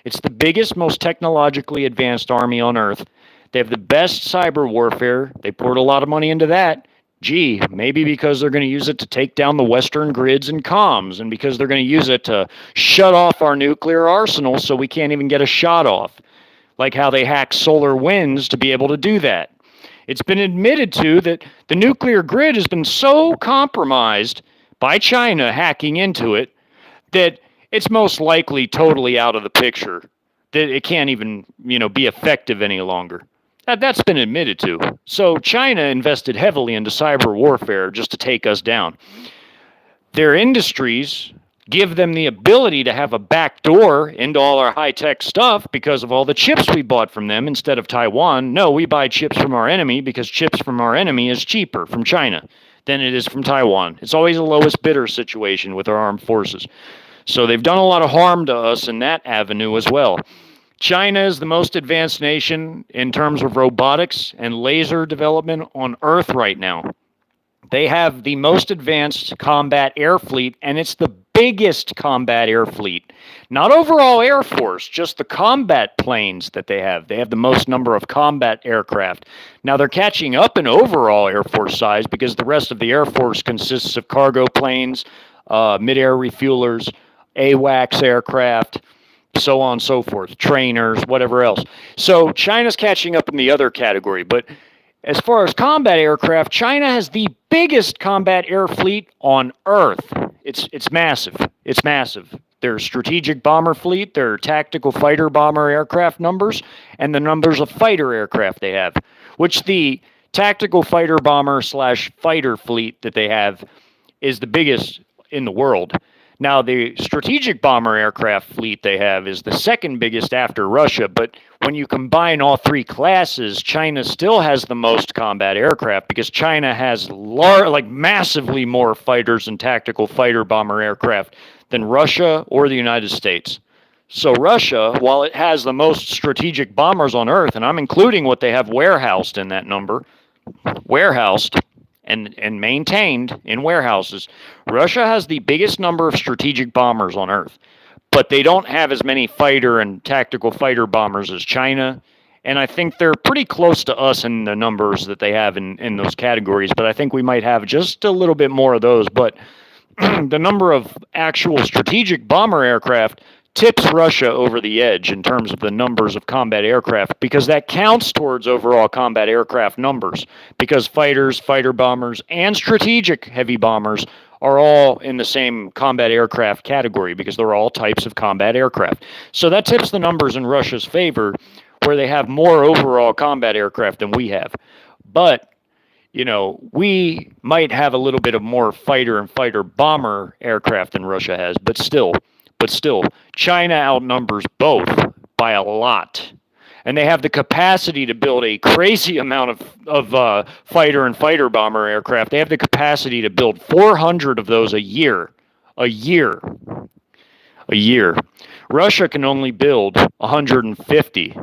It's the biggest, most technologically advanced army on Earth. They have the best cyber warfare. They poured a lot of money into that. Gee, maybe because they're going to use it to take down the Western grids and comms, and because they're going to use it to shut off our nuclear arsenal so we can't even get a shot off, like how they hack solar winds to be able to do that. It's been admitted to that the nuclear grid has been so compromised by China hacking into it that it's most likely totally out of the picture, that it can't even, be effective any longer. That's been admitted to. So China invested heavily into cyber warfare just to take us down. Their industries give them the ability to have a back door into all our high-tech stuff because of all the chips we bought from them instead of Taiwan. No, we buy chips from our enemy because chips from our enemy is cheaper from China than it is from Taiwan. It's always a lowest bidder situation with our armed forces. So they've done a lot of harm to us in that avenue as well. China is the most advanced nation in terms of robotics and laser development on Earth right now. They have the most advanced combat air fleet, and it's the biggest combat air fleet. Not overall Air Force, just the combat planes that they have. They have the most number of combat aircraft. Now they're catching up in overall Air Force size because the rest of the Air Force consists of cargo planes, mid-air refuelers, AWACS aircraft, so on and so forth, trainers, whatever else. So China's catching up in the other category. But as far as combat aircraft, China has the biggest combat air fleet on Earth. It's massive. It's massive. their strategic bomber fleet, their tactical fighter bomber aircraft numbers, and the numbers of fighter aircraft they have, which the tactical fighter bomber / fighter fleet that they have is the biggest in the world. Now, the strategic bomber aircraft fleet they have is the second biggest after Russia, but when you combine all three classes, China still has the most combat aircraft because China has massively more fighters and tactical fighter bomber aircraft than Russia or the United States. So Russia, while it has the most strategic bombers on Earth, and I'm including what they have warehoused in that number, warehoused and maintained in warehouses, Russia has the biggest number of strategic bombers on Earth. But they don't have as many fighter and tactical fighter bombers as China. And I think they're pretty close to us in the numbers that they have in those categories. But I think we might have just a little bit more of those. But the number of actual strategic bomber aircraft tips Russia over the edge in terms of the numbers of combat aircraft, because that counts towards overall combat aircraft numbers, because fighters, fighter bombers, and strategic heavy bombers are all in the same combat aircraft category because they're all types of combat aircraft. So that tips the numbers in Russia's favor, where they have more overall combat aircraft than we have. But we might have a little bit of more fighter and fighter bomber aircraft than Russia has, but still, China outnumbers both by a lot. And they have the capacity to build a crazy amount of fighter and fighter bomber aircraft. They have the capacity to build 400 of those a year. A year. Russia can only build 150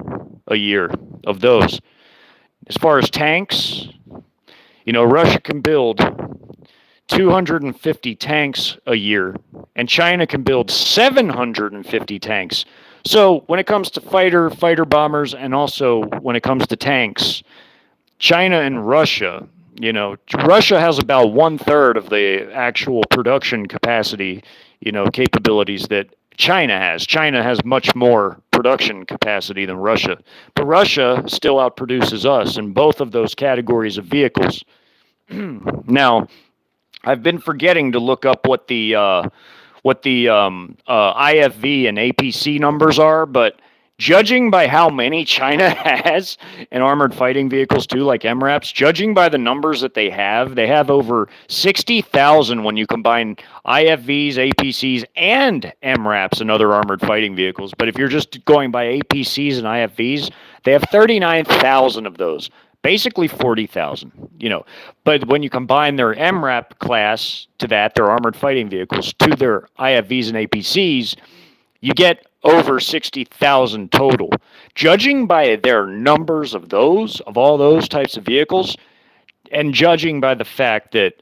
a year of those. As far as tanks, Russia can build 250 tanks a year, and China can build 750 tanks. So when it comes to fighter bombers, and also when it comes to tanks, China and Russia, Russia has about 1/3 of the actual production capacity, capabilities that China has. China has much more production capacity than Russia, but Russia still outproduces us in both of those categories of vehicles. Now, I've been forgetting to look up what the IFV and APC numbers are, but judging by how many China has in armored fighting vehicles too, like MRAPs, judging by the numbers that they have over 60,000 when you combine IFVs, APCs, and MRAPs and other armored fighting vehicles. But if you're just going by APCs and IFVs, they have 39,000 of those. Basically 40,000, But when you combine their MRAP class to that, their armored fighting vehicles, to their IFVs and APCs, you get over 60,000 total. Judging by their numbers of all those types of vehicles, and judging by the fact that,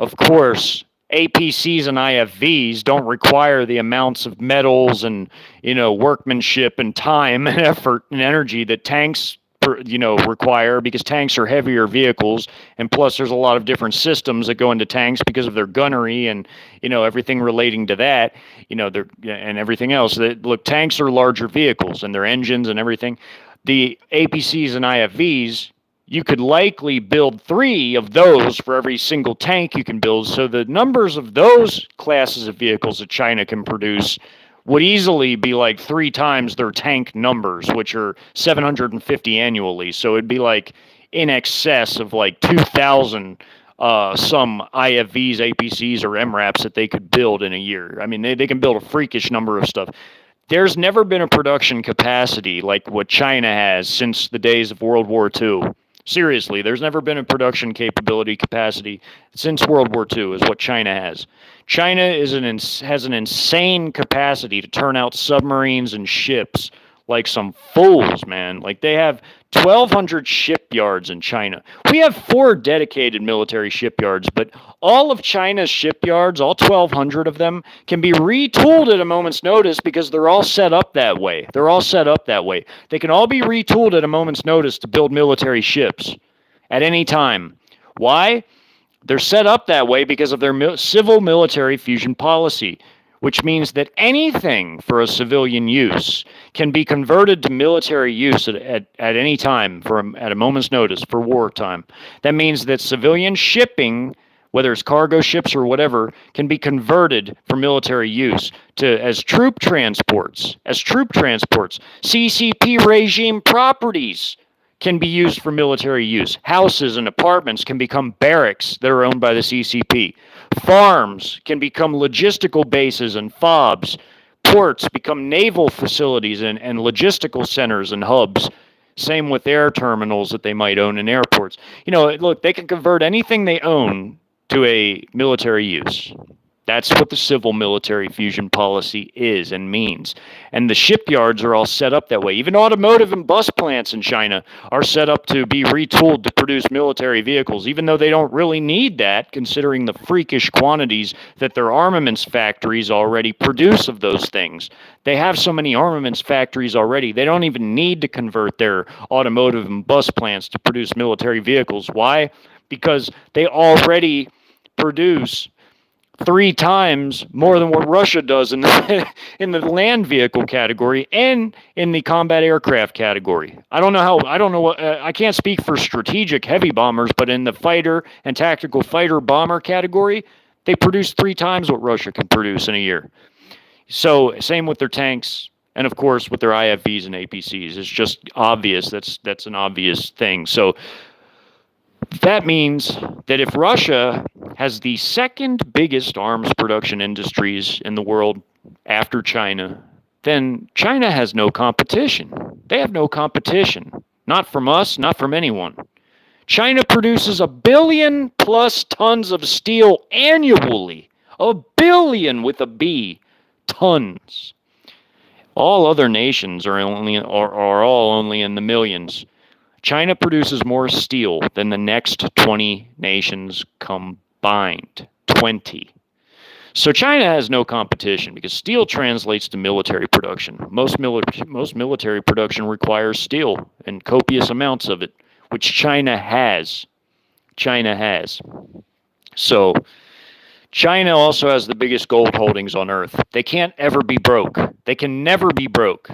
of course, APCs and IFVs don't require the amounts of metals and, workmanship and time and effort and energy that tanks require, because tanks are heavier vehicles, and plus there's a lot of different systems that go into tanks because of their gunnery and everything relating to that, and everything else. Look, tanks are larger vehicles and their engines and everything. The APCs and IFVs, you could likely build 3 of those for every single tank you can build. So the numbers of those classes of vehicles that China can produce would easily be like 3 times their tank numbers, which are 750 annually. So it'd be like in excess of like 2,000 some IFVs, APCs, or MRAPs that they could build in a year. I mean, they can build a freakish number of stuff. There's never been a production capacity like what China has since the days of World War II. Seriously, there's never been a production capacity since World War II is what China has. China has an insane capacity to turn out submarines and ships like some fools, man. Like, they have 1,200 shipyards in China. We have 4 dedicated military shipyards, but all of China's shipyards, all 1,200 of them, can be retooled at a moment's notice because they're all set up that way. They can all be retooled at a moment's notice to build military ships at any time. Why? They're set up that way because of their civil military fusion policy, which means that anything for a civilian use can be converted to military use at any time at a moment's notice for wartime. That means that civilian shipping whether it's cargo ships or whatever, can be converted for military use as troop transports. CCP regime properties can be used for military use. Houses and apartments can become barracks that are owned by the CCP. Farms can become logistical bases and FOBs. Ports become naval facilities and logistical centers and hubs. Same with air terminals that they might own in airports. Look, they can convert anything they own to a military use. That's what the civil-military fusion policy is and means. And the shipyards are all set up that way. Even automotive and bus plants in China are set up to be retooled to produce military vehicles, even though they don't really need that, considering the freakish quantities that their armaments factories already produce of those things. They have so many armaments factories already, they don't even need to convert their automotive and bus plants to produce military vehicles. Why? Because they already produce 3 times more than what Russia does in the land vehicle category and in the combat aircraft category. I can't speak for strategic heavy bombers, but in the fighter and tactical fighter bomber category, they produce 3 times what Russia can produce in a year. So same with their tanks, and of course with their IFVs and APCs. It's just obvious. That's an obvious thing. So that means that if Russia has the second biggest arms production industries in the world after China, then China has no competition. They have no competition. Not from us, not from anyone. China produces 1 billion plus tons of steel annually. 1 billion with a B, tons. All other nations are all only in the millions. China produces more steel than the next 20 nations combined. 20. So China has no competition because steel translates to military production. Most military production requires steel and copious amounts of it, which China has. So China also has the biggest gold holdings on Earth. They can't ever be broke. They can never be broke.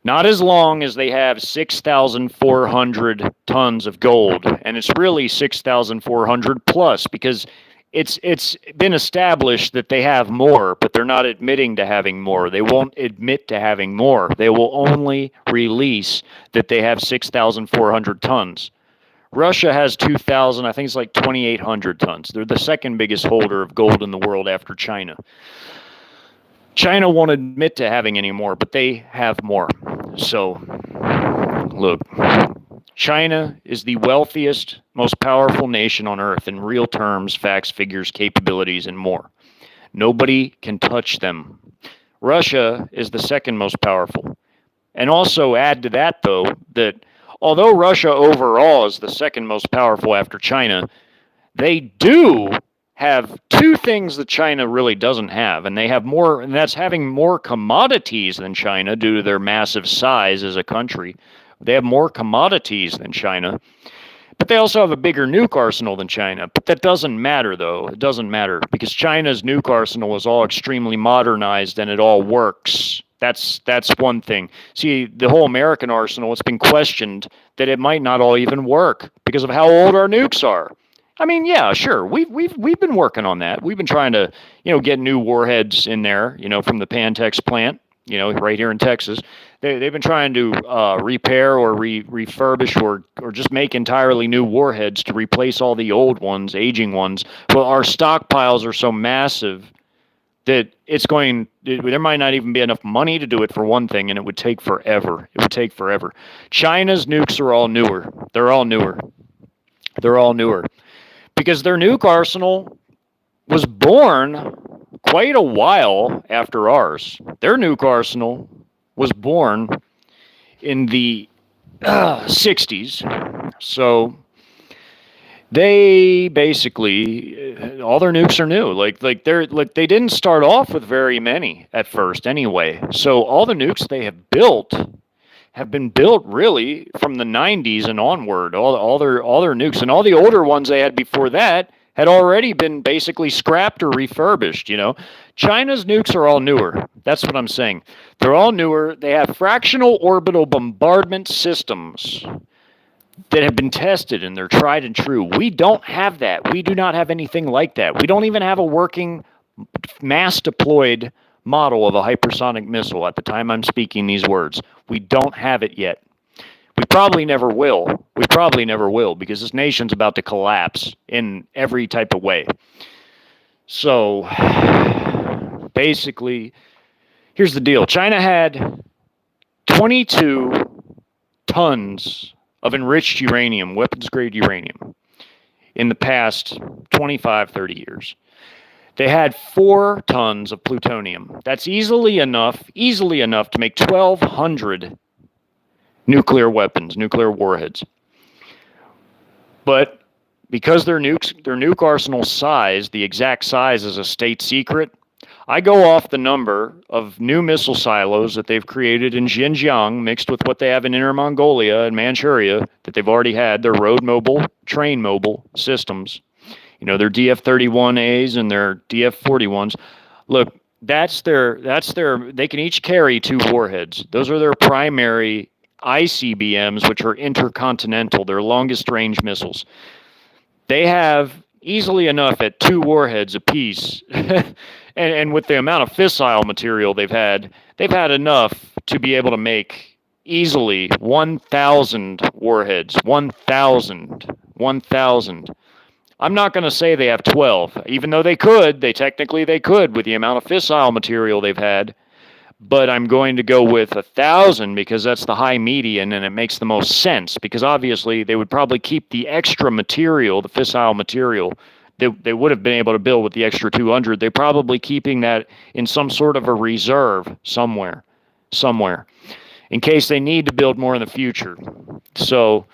Not as long as they have 6,400 tons of gold, and it's really 6,400 plus because it's been established that they have more, but they're not admitting to having more. They won't admit to having more. They will only release that they have 6,400 tons. Russia has 2,000, I think it's like 2,800 tons. They're the second biggest holder of gold in the world after China. China won't admit to having any more, but they have more. So, look, China is the wealthiest, most powerful nation on Earth in real terms, facts, figures, capabilities, and more. Nobody can touch them. Russia is the second most powerful. And also add to that, though, that although Russia overall is the second most powerful after China, they do have 2 things that China really doesn't have, and they have more, and that's having more commodities than China due to their massive size as a country. They have more commodities than China, but they also have a bigger nuke arsenal than China. But that doesn't matter, though. It doesn't matter because China's nuke arsenal is all extremely modernized and it all works. That's one thing. See, the whole American arsenal, it's been questioned that it might not all even work because of how old our nukes are. I mean, yeah, sure. We've been working on that. We've been trying to, get new warheads in there, from the Pantex plant, right here in Texas. They've been trying to repair or refurbish or just make entirely new warheads to replace all the old ones, aging ones. Well, our stockpiles are so massive that there might not even be enough money to do it for one thing, and it would take forever. China's nukes are all newer. They're all newer. Because their nuke arsenal was born quite a while after ours. Their nuke arsenal was born in the 60s. So they basically, all their nukes are new. They didn't start off with very many at first anyway. So all the nukes they have been built really from the 90s and onward. All their nukes and all the older ones they had before that had already been basically scrapped or refurbished. China's nukes are all newer. That's what I'm saying. They're all newer. They have fractional orbital bombardment systems that have been tested and they're tried and true. We don't have that. We do not have anything like that. We don't even have a working mass deployed model of a hypersonic missile at the time I'm speaking these words. We don't have it yet. We probably never will. We probably never will because this nation's about to collapse in every type of way. So basically, here's the deal. China had 22 tons of enriched uranium, weapons-grade uranium, in the past 25, 30 years. They had 4 tons of plutonium. That's easily enough to make 1,200 nuclear weapons, nuclear warheads. But because their nuke arsenal size, the exact size is a state secret, I go off the number of new missile silos that they've created in Xinjiang mixed with what they have in Inner Mongolia and Manchuria that they've already had, their road mobile, train mobile systems. You know, their DF-31As and their DF-41s. Look, that's their, they can each carry 2 warheads. Those are their primary ICBMs, which are intercontinental, their longest range missiles. They have easily enough at 2 warheads apiece. And with the amount of fissile material they've had enough to be able to make easily 1,000 warheads. 1,000. I'm not going to say they have 12, even though they could. They could with the amount of fissile material they've had. But I'm going to go with 1,000 because that's the high median and it makes the most sense. Because obviously they would probably keep the extra material, the fissile material, they would have been able to build with the extra 200. They're probably keeping that in some sort of a reserve somewhere, in case they need to build more in the future. So,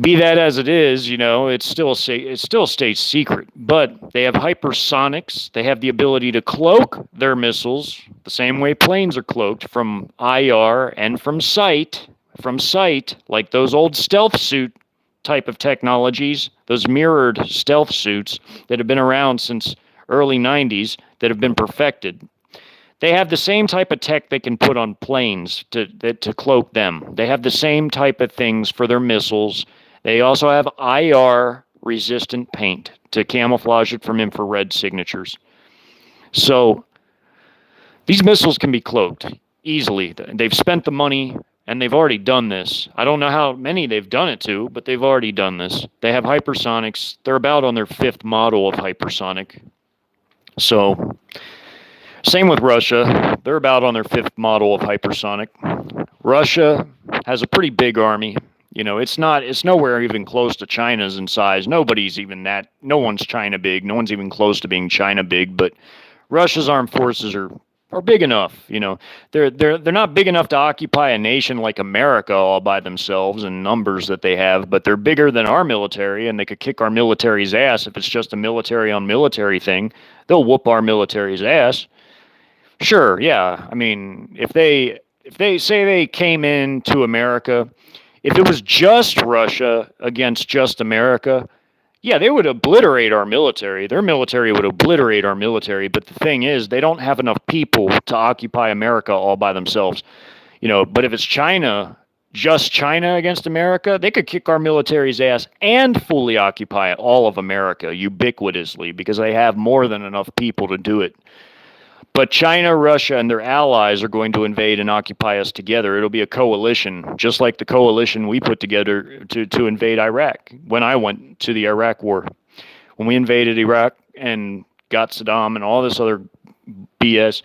be that as it is, you know, it's still a state secret. But they have hypersonics. They have the ability to cloak their missiles the same way planes are cloaked from IR and from sight, like those old stealth suit type of technologies, those mirrored stealth suits that have been around since early 90s that have been perfected. They have the same type of tech they can put on planes to cloak them. They have the same type of things for their missiles. They also have IR-resistant paint to camouflage it from infrared signatures. So these missiles can be cloaked easily. They've spent the money, and they've already done this. I don't know how many they've done it to, but they've already done this. They have hypersonics. They're about on their 5th model of hypersonic. So same with Russia. They're about on their 5th model of hypersonic. Russia has a pretty big army. You know, it's nowhere even close to China's in size. No one's China big. No one's even close to being China big, but Russia's armed forces are big enough. You know, they're not big enough to occupy a nation like America all by themselves in numbers that they have, but they're bigger than our military, and they could kick our military's ass if it's just a military on military thing. They'll whoop our military's ass. Sure, yeah. I mean, if they say they came into America, if it was just Russia against just America, yeah, they would obliterate our military. Their military would obliterate our military. But the thing is, they don't have enough people to occupy America all by themselves. You know, but if it's China, just China against America, they could kick our military's ass and fully occupy all of America ubiquitously because they have more than enough people to do it. But China, Russia, and their allies are going to invade and occupy us together. It'll be a coalition, just like the coalition we put together to invade Iraq when I went to the Iraq War. When we invaded Iraq and got Saddam and all this other BS,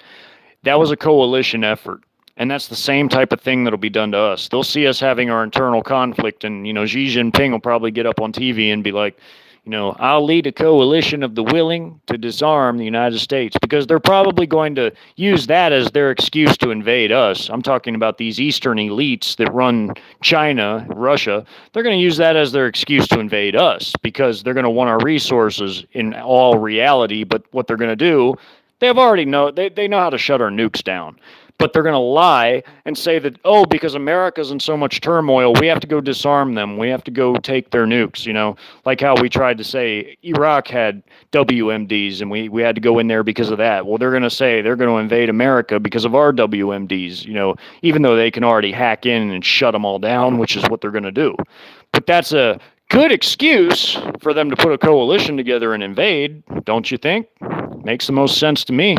that was a coalition effort. And that's the same type of thing that'll be done to us. They'll see us having our internal conflict, and, you know, Xi Jinping will probably get up on TV and be like, you know, I'll lead a coalition of the willing to disarm the United States, because they're probably going to use that as their excuse to invade us. I'm talking about these Eastern elites that run China, Russia. They're going to use that as their excuse to invade us because they're going to want our resources in all reality. But what they're going to do, they know how to shut our nukes down. But they're going to lie and say that, oh, because America's in so much turmoil, we have to go disarm them. We have to go take their nukes, like how we tried to say Iraq had WMDs and we had to go in there because of that. Well, they're going to say they're going to invade America because of our WMDs, even though they can already hack in and shut them all down, which is what they're going to do. But that's a good excuse for them to put a coalition together and invade, don't you think? Makes the most sense to me.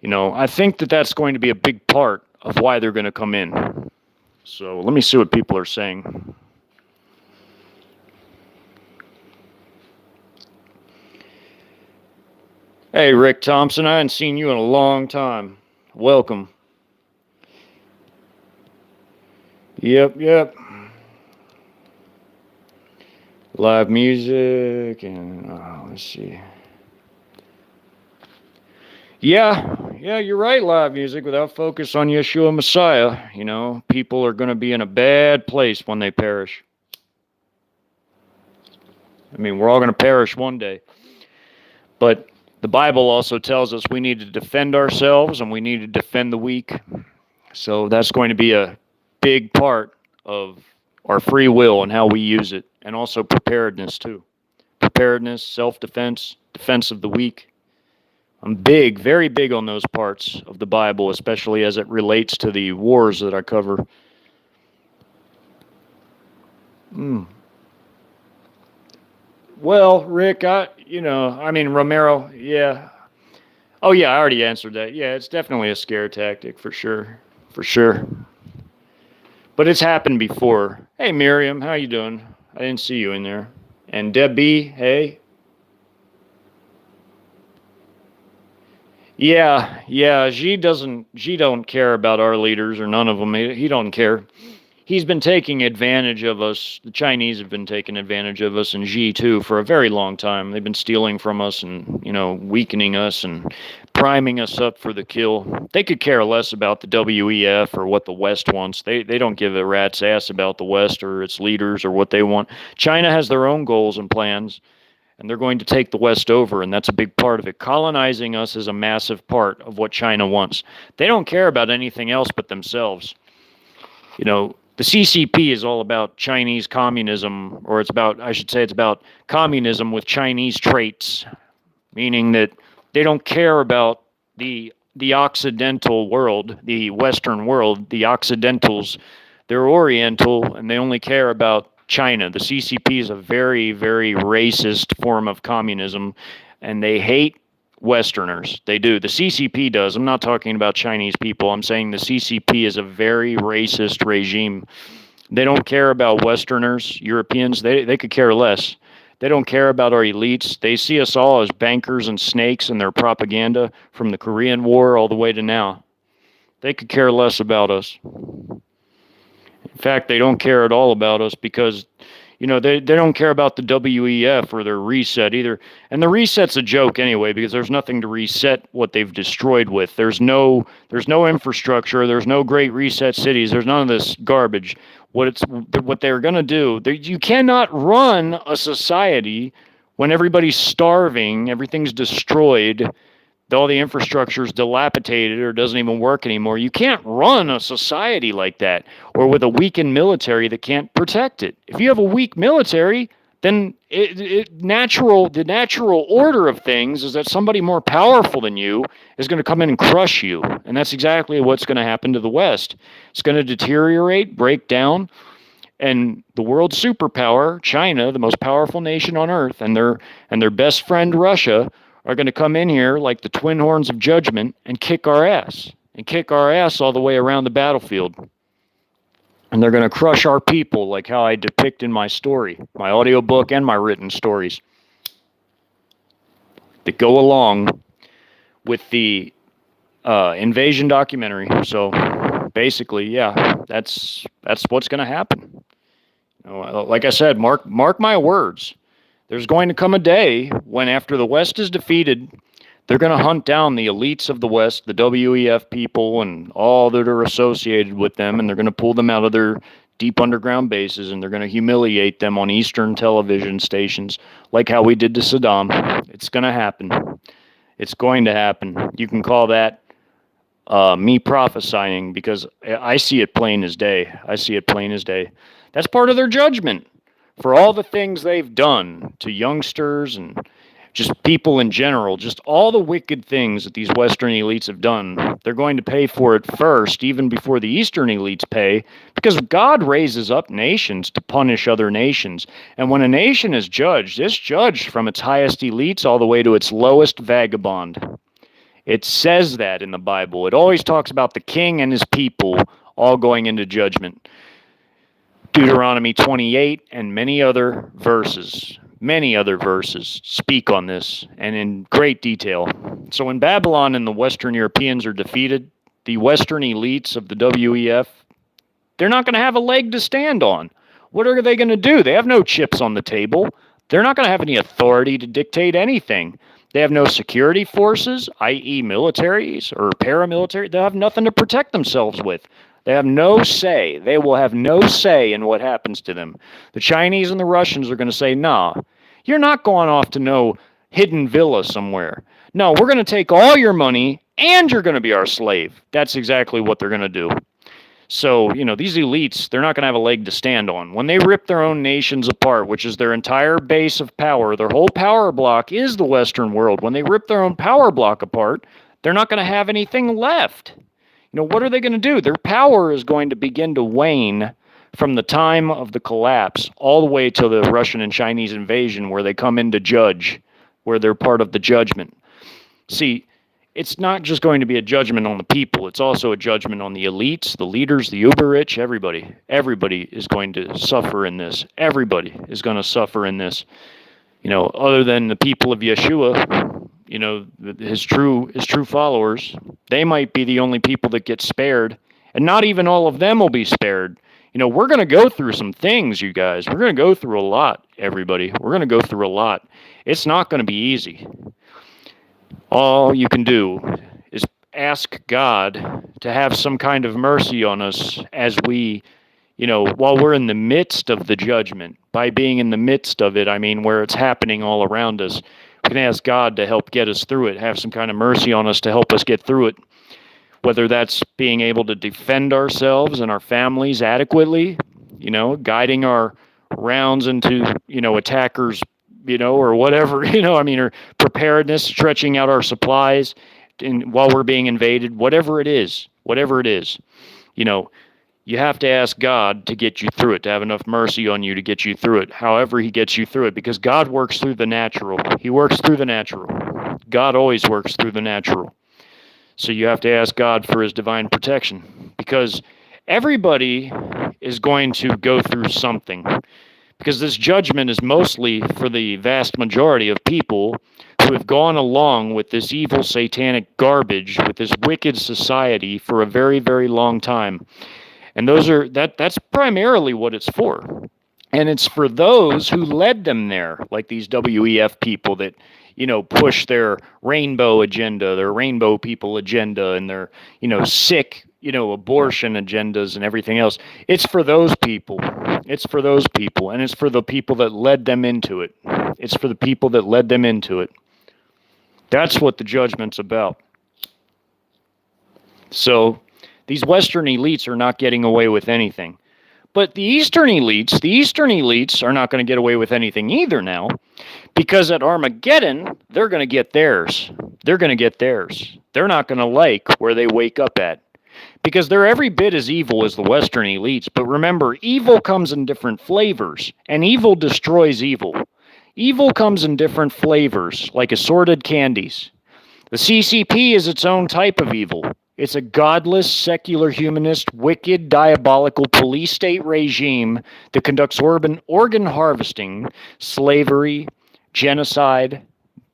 I think that that's going to be a big part of why they're going to come in. So let me see what people are saying. Hey, Rick Thompson, I haven't seen you in a long time. Welcome. Yep. Live music and, let's see. Yeah, you're right, live music. Without focus on Yeshua Messiah, people are going to be in a bad place when they perish. I mean, we're all going to perish one day. But the Bible also tells us we need to defend ourselves and we need to defend the weak. So that's going to be a big part of our free will and how we use it. And also preparedness, too. Preparedness, self-defense, defense of the weak. I'm very big on those parts of the Bible, especially as it relates to the wars that I cover. Well, Rick, Romero, yeah. Oh, yeah, I already answered that. Yeah, it's definitely a scare tactic, for sure. But it's happened before. Hey, Miriam, how you doing? I didn't see you in there. And Debbie, hey. Yeah, Xi don't care about our leaders or none of them. He don't care. He's been taking advantage of us. The Chinese have been taking advantage of us, and Xi too, for a very long time. They've been stealing from us and, weakening us and priming us up for the kill. They could care less about the WEF or what the West wants. They don't give a rat's ass about the West or its leaders or what they want. China has their own goals and plans. And they're going to take the West over, and that's a big part of it. Colonizing us is a massive part of what China wants. They don't care about anything else but themselves. The CCP is all about Chinese communism, or it's about communism with Chinese traits, meaning that they don't care about the Occidental world, the Western world, the Occidentals. They're Oriental, and they only care about China. The CCP is a very, very racist form of communism, and they hate Westerners. They do. The CCP does. I'm not talking about Chinese people. I'm saying the CCP is a very racist regime. They don't care about Westerners, Europeans. They could care less. They don't care about our elites. They see us all as bankers and snakes in their propaganda from the Korean War all the way to now. They could care less about us. In fact, they don't care at all about us because, they don't care about the WEF or their reset either. And the reset's a joke anyway because there's nothing to reset what they've destroyed with. There's no infrastructure. There's no great reset cities. There's none of this garbage. What they're going to do, you cannot run a society when everybody's starving, everything's destroyed, all the infrastructure is dilapidated or doesn't even work anymore. You can't run a society like that, or with a weakened military that can't protect it. If you have a weak military, then the natural order of things is that somebody more powerful than you is going to come in and crush you. And that's exactly what's going to happen to the West. It's going to deteriorate, break down, and the world's superpower, China, the most powerful nation on earth, and their best friend Russia are going to come in here like the twin horns of judgment and kick our ass all the way around the battlefield. And they're going to crush our people like how I depict in my story, my audiobook and my written stories that go along with the invasion documentary. So basically, yeah, that's what's going to happen. Like I said, mark my words. There's going to come a day when, after the West is defeated, they're going to hunt down the elites of the West, the WEF people, and all that are associated with them, and they're going to pull them out of their deep underground bases, and they're going to humiliate them on Eastern television stations, like how we did to Saddam. It's going to happen. It's going to happen. You can call that me prophesying, because I see it plain as day. I see it plain as day. That's part of their judgment for all the things they've done to youngsters and just people in general, just all the wicked things that these Western elites have done. They're going to pay for it first, even before the Eastern elites pay, because God raises up nations to punish other nations. And when a nation is judged, it's judged from its highest elites all the way to its lowest vagabond. It says that in the Bible. It always talks about the king and his people all going into judgment. Deuteronomy 28 and many other verses speak on this, and in great detail. So when Babylon and the Western Europeans are defeated, the Western elites of the WEF, they're not going to have a leg to stand on. What are they going to do? They have no chips on the table. They're not going to have any authority to dictate anything. They have no security forces, i.e. militaries or paramilitary. They'll have nothing to protect themselves with. They have no say. They will have no say in what happens to them. The Chinese and the Russians are going to say, nah, you're not going off to no hidden villa somewhere. No, we're going to take all your money and you're going to be our slave. That's exactly what they're going to do. So, these elites, they're not going to have a leg to stand on. When they rip their own nations apart, which is their entire base of power, their whole power block is the Western world. When they rip their own power block apart, they're not going to have anything left. What are they going to do? Their power is going to begin to wane from the time of the collapse all the way to the Russian and Chinese invasion, where they come in to judge, where they're part of the judgment. See, it's not just going to be a judgment on the people. It's also a judgment on the elites, the leaders, the uber rich, everybody. Everybody is going to suffer in this. Everybody is going to suffer in this. Other than the people of Yeshua, his true followers, they might be the only people that get spared, and not even all of them will be spared. We're going to go through some things, you guys. We're going to go through a lot, everybody. We're going to go through a lot. It's not going to be easy. All you can do is ask God to have some kind of mercy on us as we, while we're in the midst of the judgment. By being in the midst of it, I mean where it's happening all around us. We can ask God to help get us through it, have some kind of mercy on us to help us get through it. Whether that's being able to defend ourselves and our families adequately, guiding our rounds into, attackers, or whatever, or preparedness, stretching out our supplies while we're being invaded, whatever it is, you have to ask God to get you through it, to have enough mercy on you to get you through it, however he gets you through it, because God works through the natural. He works through the natural. God always works through the natural. So you have to ask God for his divine protection, because everybody is going to go through something. Because this judgment is mostly for the vast majority of people who have gone along with this evil satanic garbage, with this wicked society for a very, very long time. And that's primarily what it's for. And it's for those who led them there, like these WEF people that, push their rainbow agenda, their rainbow people agenda, and their, sick, abortion agendas and everything else. It's for those people. It's for those people, and it's for the people that led them into it. It's for the people that led them into it. That's what the judgment's about. So these Western elites are not getting away with anything. But the Eastern elites are not going to get away with anything either now, because at Armageddon, they're going to get theirs. They're going to get theirs. They're not going to like where they wake up at, because they're every bit as evil as the Western elites. But remember, evil comes in different flavors, and evil destroys evil. Evil comes in different flavors, like assorted candies. The CCP is its own type of evil. It's a godless, secular, humanist, wicked, diabolical police state regime that conducts organ harvesting, slavery, genocide,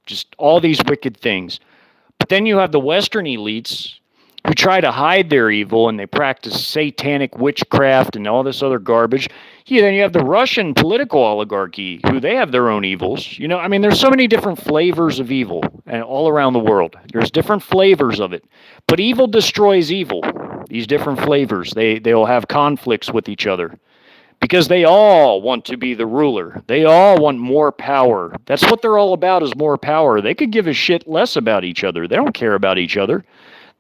just all these wicked things. But then you have the Western elites who try to hide their evil, and they practice satanic witchcraft and all this other garbage. Then you have the Russian political oligarchy, who they have their own evils. There's so many different flavors of evil all around the world. There's different flavors of it. But evil destroys evil. These different flavors, they'll have conflicts with each other, because they all want to be the ruler. They all want more power. That's what they're all about, is more power. They could give a shit less about each other. They don't care about each other.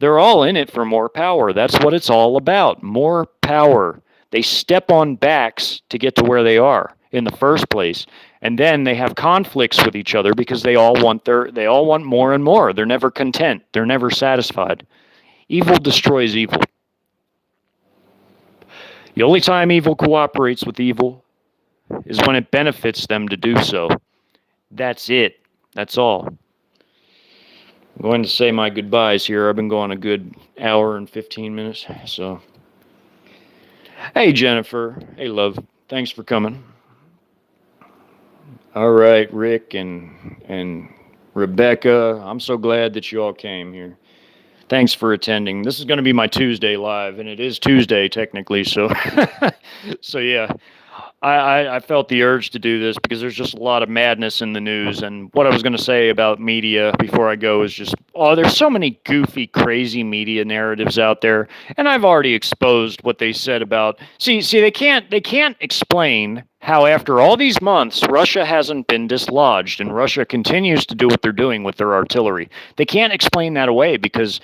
They're all in it for more power. That's what it's all about. More power. They step on backs to get to where they are in the first place. And then they have conflicts with each other because they all want more and more. They're never content. They're never satisfied. Evil destroys evil. The only time evil cooperates with evil is when it benefits them to do so. That's it. That's all. I'm going to say my goodbyes here. I've been going a good hour and 15 minutes. So, hey, Jennifer. Hey, love. Thanks for coming. All right, Rick and Rebecca. I'm so glad that you all came here. Thanks for attending. This is going to be my Tuesday live, and it is Tuesday technically. So, so yeah. I felt the urge to do this because there's just a lot of madness in the news. And what I was going to say about media before I go is just, there's so many goofy, crazy media narratives out there. And I've already exposed what they said about, see, they can't explain how after all these months, Russia hasn't been dislodged and Russia continues to do what they're doing with their artillery. They can't explain that away because,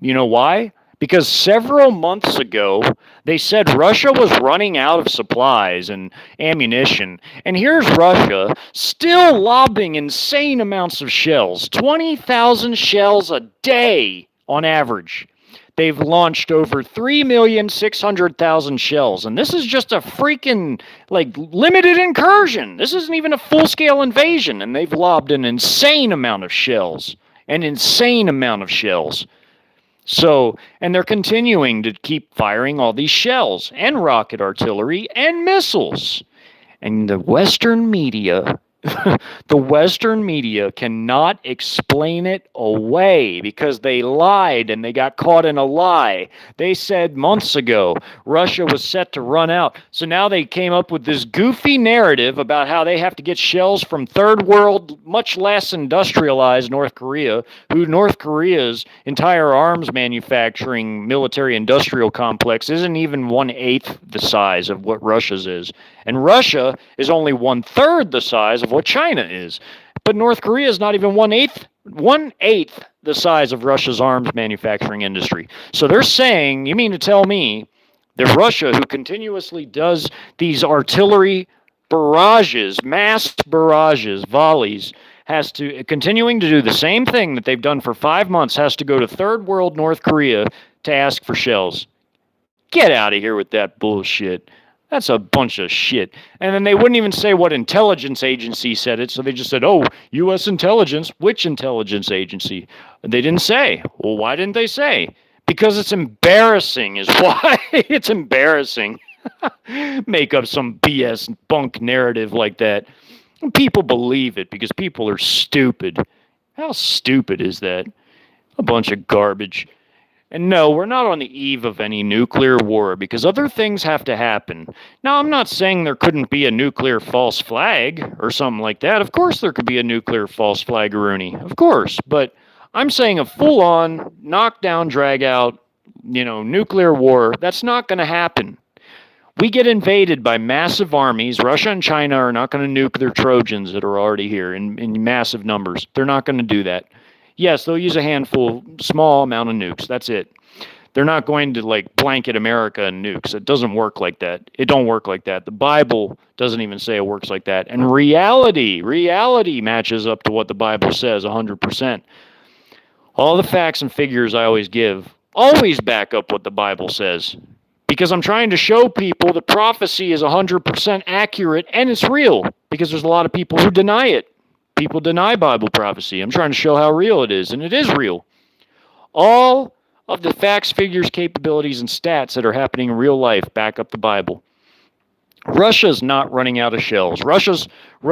you know why? Because several months ago, they said Russia was running out of supplies and ammunition. And here's Russia still lobbing insane amounts of shells, 20,000 shells a day on average. They've launched over 3,600,000 shells. And this is just a freaking, limited incursion. This isn't even a full-scale invasion. And they've lobbed an insane amount of shells. An insane amount of shells. So, and they're continuing to keep firing all these shells and rocket artillery and missiles. And the Western media, the Western media cannot explain it away because they lied and they got caught in a lie. They said months ago Russia was set to run out. So now they came up with this goofy narrative about how they have to get shells from third world, much less industrialized North Korea, who North Korea's entire arms manufacturing military industrial complex isn't even 1/8 the size of what Russia's is. And Russia is only 1/3 the size of what China is. But North Korea is not even 1/8 the size of Russia's arms manufacturing industry. So they're saying, you mean to tell me that Russia, who continuously does these artillery barrages, massed barrages, volleys, has to, continuing to do the same thing that they've done for 5 months, has to go to third world North Korea to ask for shells? Get out of here with that bullshit. That's a bunch of shit. And then they wouldn't even say what intelligence agency said it, so they just said, U.S. intelligence. Which intelligence agency? They didn't say. Well, why didn't they say? Because it's embarrassing is why. It's embarrassing. Make up some BS bunk narrative like that. And people believe it because people are stupid. How stupid is that? A bunch of garbage. And no, we're not on the eve of any nuclear war because other things have to happen. Now, I'm not saying there couldn't be a nuclear false flag or something like that. Of course there could be a nuclear false flag-a-rooney. Of course. But I'm saying a full-on, knockdown, drag-out, nuclear war, that's not going to happen. We get invaded by massive armies. Russia and China are not going to nuke their Trojans that are already here in massive numbers. They're not going to do that. Yes, they'll use a handful, small amount of nukes. That's it. They're not going to blanket America in nukes. It doesn't work like that. It don't work like that. The Bible doesn't even say it works like that. And reality matches up to what the Bible says 100%. All the facts and figures I always give always back up what the Bible says. Because I'm trying to show people that prophecy is 100% accurate and it's real. Because there's a lot of people who deny it. People deny Bible prophecy. I'm trying to show how real it is, and it is real. All of the facts, figures, capabilities, and stats that are happening in real life back up the Bible. Russia's not running out of shells.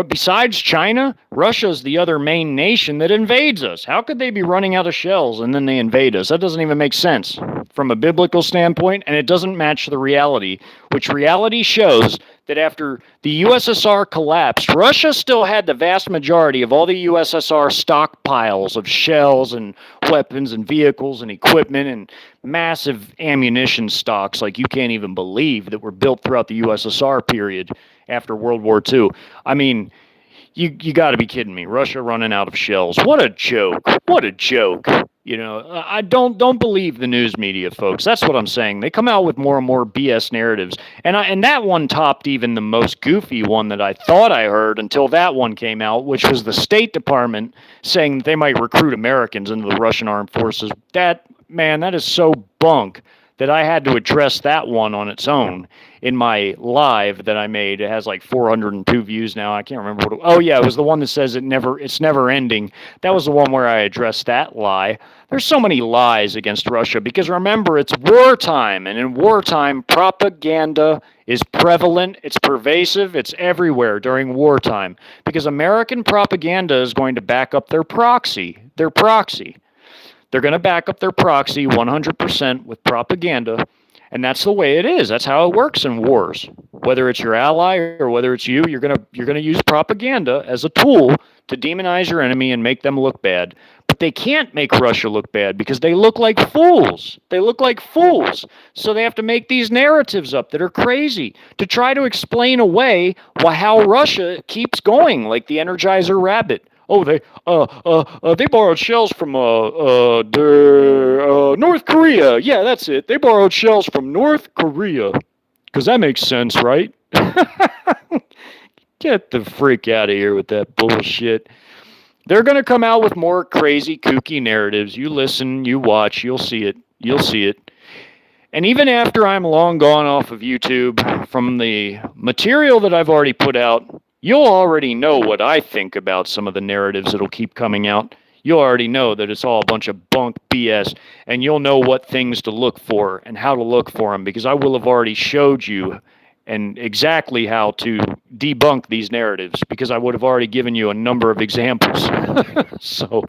Besides China, Russia's the other main nation that invades us. How could they be running out of shells and then they invade us? That doesn't even make sense from a biblical standpoint, and it doesn't match the reality, which reality shows that after the USSR collapsed, Russia still had the vast majority of all the USSR stockpiles of shells and weapons and vehicles and equipment and massive ammunition stocks like you can't even believe that were built throughout the USSR period after World War II. I mean, you got to be kidding me. Russia running out of shells. What a joke. What a joke. I don't believe the news media, folks. That's what I'm saying. They come out with more and more BS narratives, and that one topped even the most goofy one that I thought I heard until that one came out, which was the State Department saying that they might recruit Americans into the Russian armed forces. That is so bunk that I had to address that one on its own in my live that I made. It has like 402 views now. I can't remember what. Oh yeah, it was the one that says it's never ending. That was the one where I addressed that lie. There's so many lies against Russia because remember, it's wartime, and in wartime, propaganda is prevalent, it's pervasive, it's everywhere during wartime because American propaganda is going to back up their proxy. They're going to back up their proxy 100% with propaganda, and that's the way it is. That's how it works in wars. Whether it's your ally or whether it's you, you're going to use propaganda as a tool to demonize your enemy and make them look bad. But they can't make Russia look bad because they look like fools. So they have to make these narratives up that are crazy to try to explain away how Russia keeps going like the Energizer Rabbit. Oh, they borrowed shells from North Korea. Yeah, that's it. They borrowed shells from North Korea. Because that makes sense, right? Get the freak out of here with that bullshit. They're going to come out with more crazy, kooky narratives. You listen, you watch, you'll see it. And even after I'm long gone off of YouTube, from the material that I've already put out, you'll already know what I think about some of the narratives that'll keep coming out. You'll already know that it's all a bunch of bunk BS, and you'll know what things to look for and how to look for them, because I will have already showed you and exactly how to debunk these narratives, because I would have already given you a number of examples. So,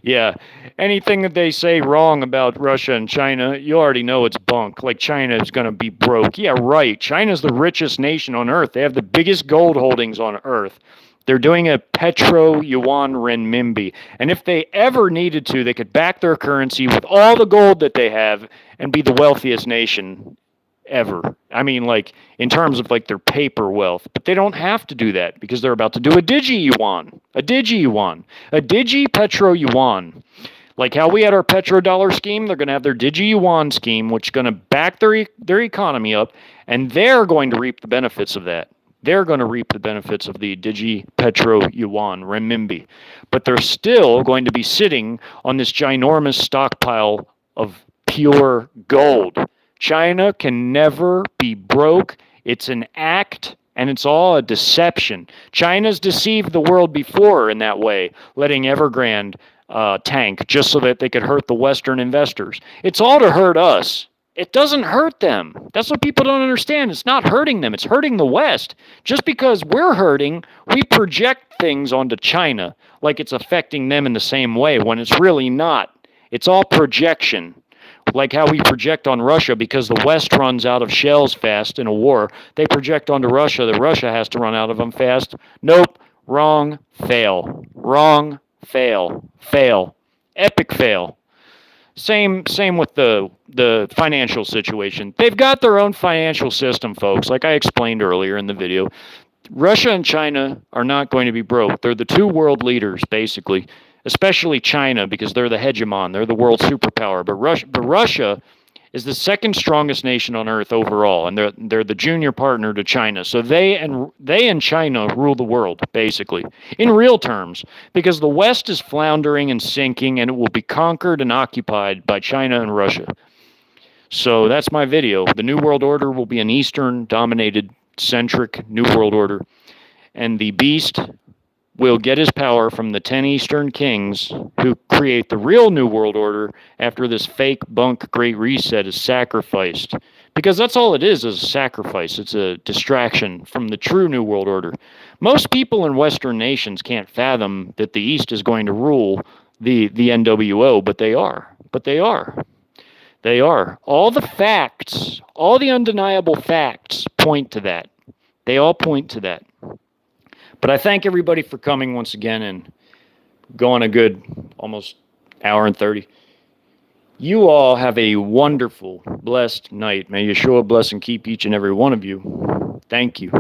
yeah, anything that they say wrong about Russia and China, you already know it's bunk. Like China is going to be broke. Yeah, right. China's the richest nation on earth. They have the biggest gold holdings on earth. They're doing a petro yuan renminbi. And if they ever needed to, they could back their currency with all the gold that they have and be the wealthiest nation ever. I mean, like, in terms of, like, their paper wealth. But they don't have to do that because they're about to do a digi-yuan. A digi-petro-yuan. Like how we had our petrodollar scheme, they're going to have their digi-yuan scheme, which is going to back their economy up, and they're going to reap the benefits of that. They're going to reap the benefits of the digi-petro-yuan renminbi. But they're still going to be sitting on this ginormous stockpile of pure gold. China can never be broke. It's an act, and it's all a deception. China's deceived the world before in that way, letting Evergrande tank just so that they could hurt the Western investors. It's all to hurt us. It doesn't hurt them. That's what people don't understand. It's not hurting them. It's hurting the West. Just because we're hurting, we project things onto China like it's affecting them in the same way when it's really not. It's all projection. Like how we project on Russia because the West runs out of shells fast in a war. They project onto Russia that Russia has to run out of them fast. Nope. Wrong. Fail. Wrong. Fail. Fail. Epic fail. Same with the financial situation. They've got their own financial system, folks, like I explained earlier in the video. Russia and China are not going to be broke. They're the two world leaders, basically. Especially China, because they're the hegemon. They're the world superpower. But Russia is the second strongest nation on earth overall, and they're the junior partner to China. So they and China rule the world, basically, in real terms, because the West is floundering and sinking, and it will be conquered and occupied by China and Russia. So that's my video. The New World Order will be an Eastern-dominated, centric New World Order, and the beast will get his power from the 10 Eastern kings who create the real New World Order after this fake bunk Great Reset is sacrificed. Because that's all it is a sacrifice. It's a distraction from the true New World Order. Most people in Western nations can't fathom that the East is going to rule the NWO, but they are. They are. All the facts, all the undeniable facts point to that. They all point to that. But I thank everybody for coming once again and going a good almost hour and 30. You all have a wonderful, blessed night. May Yeshua bless and keep each and every one of you. Thank you.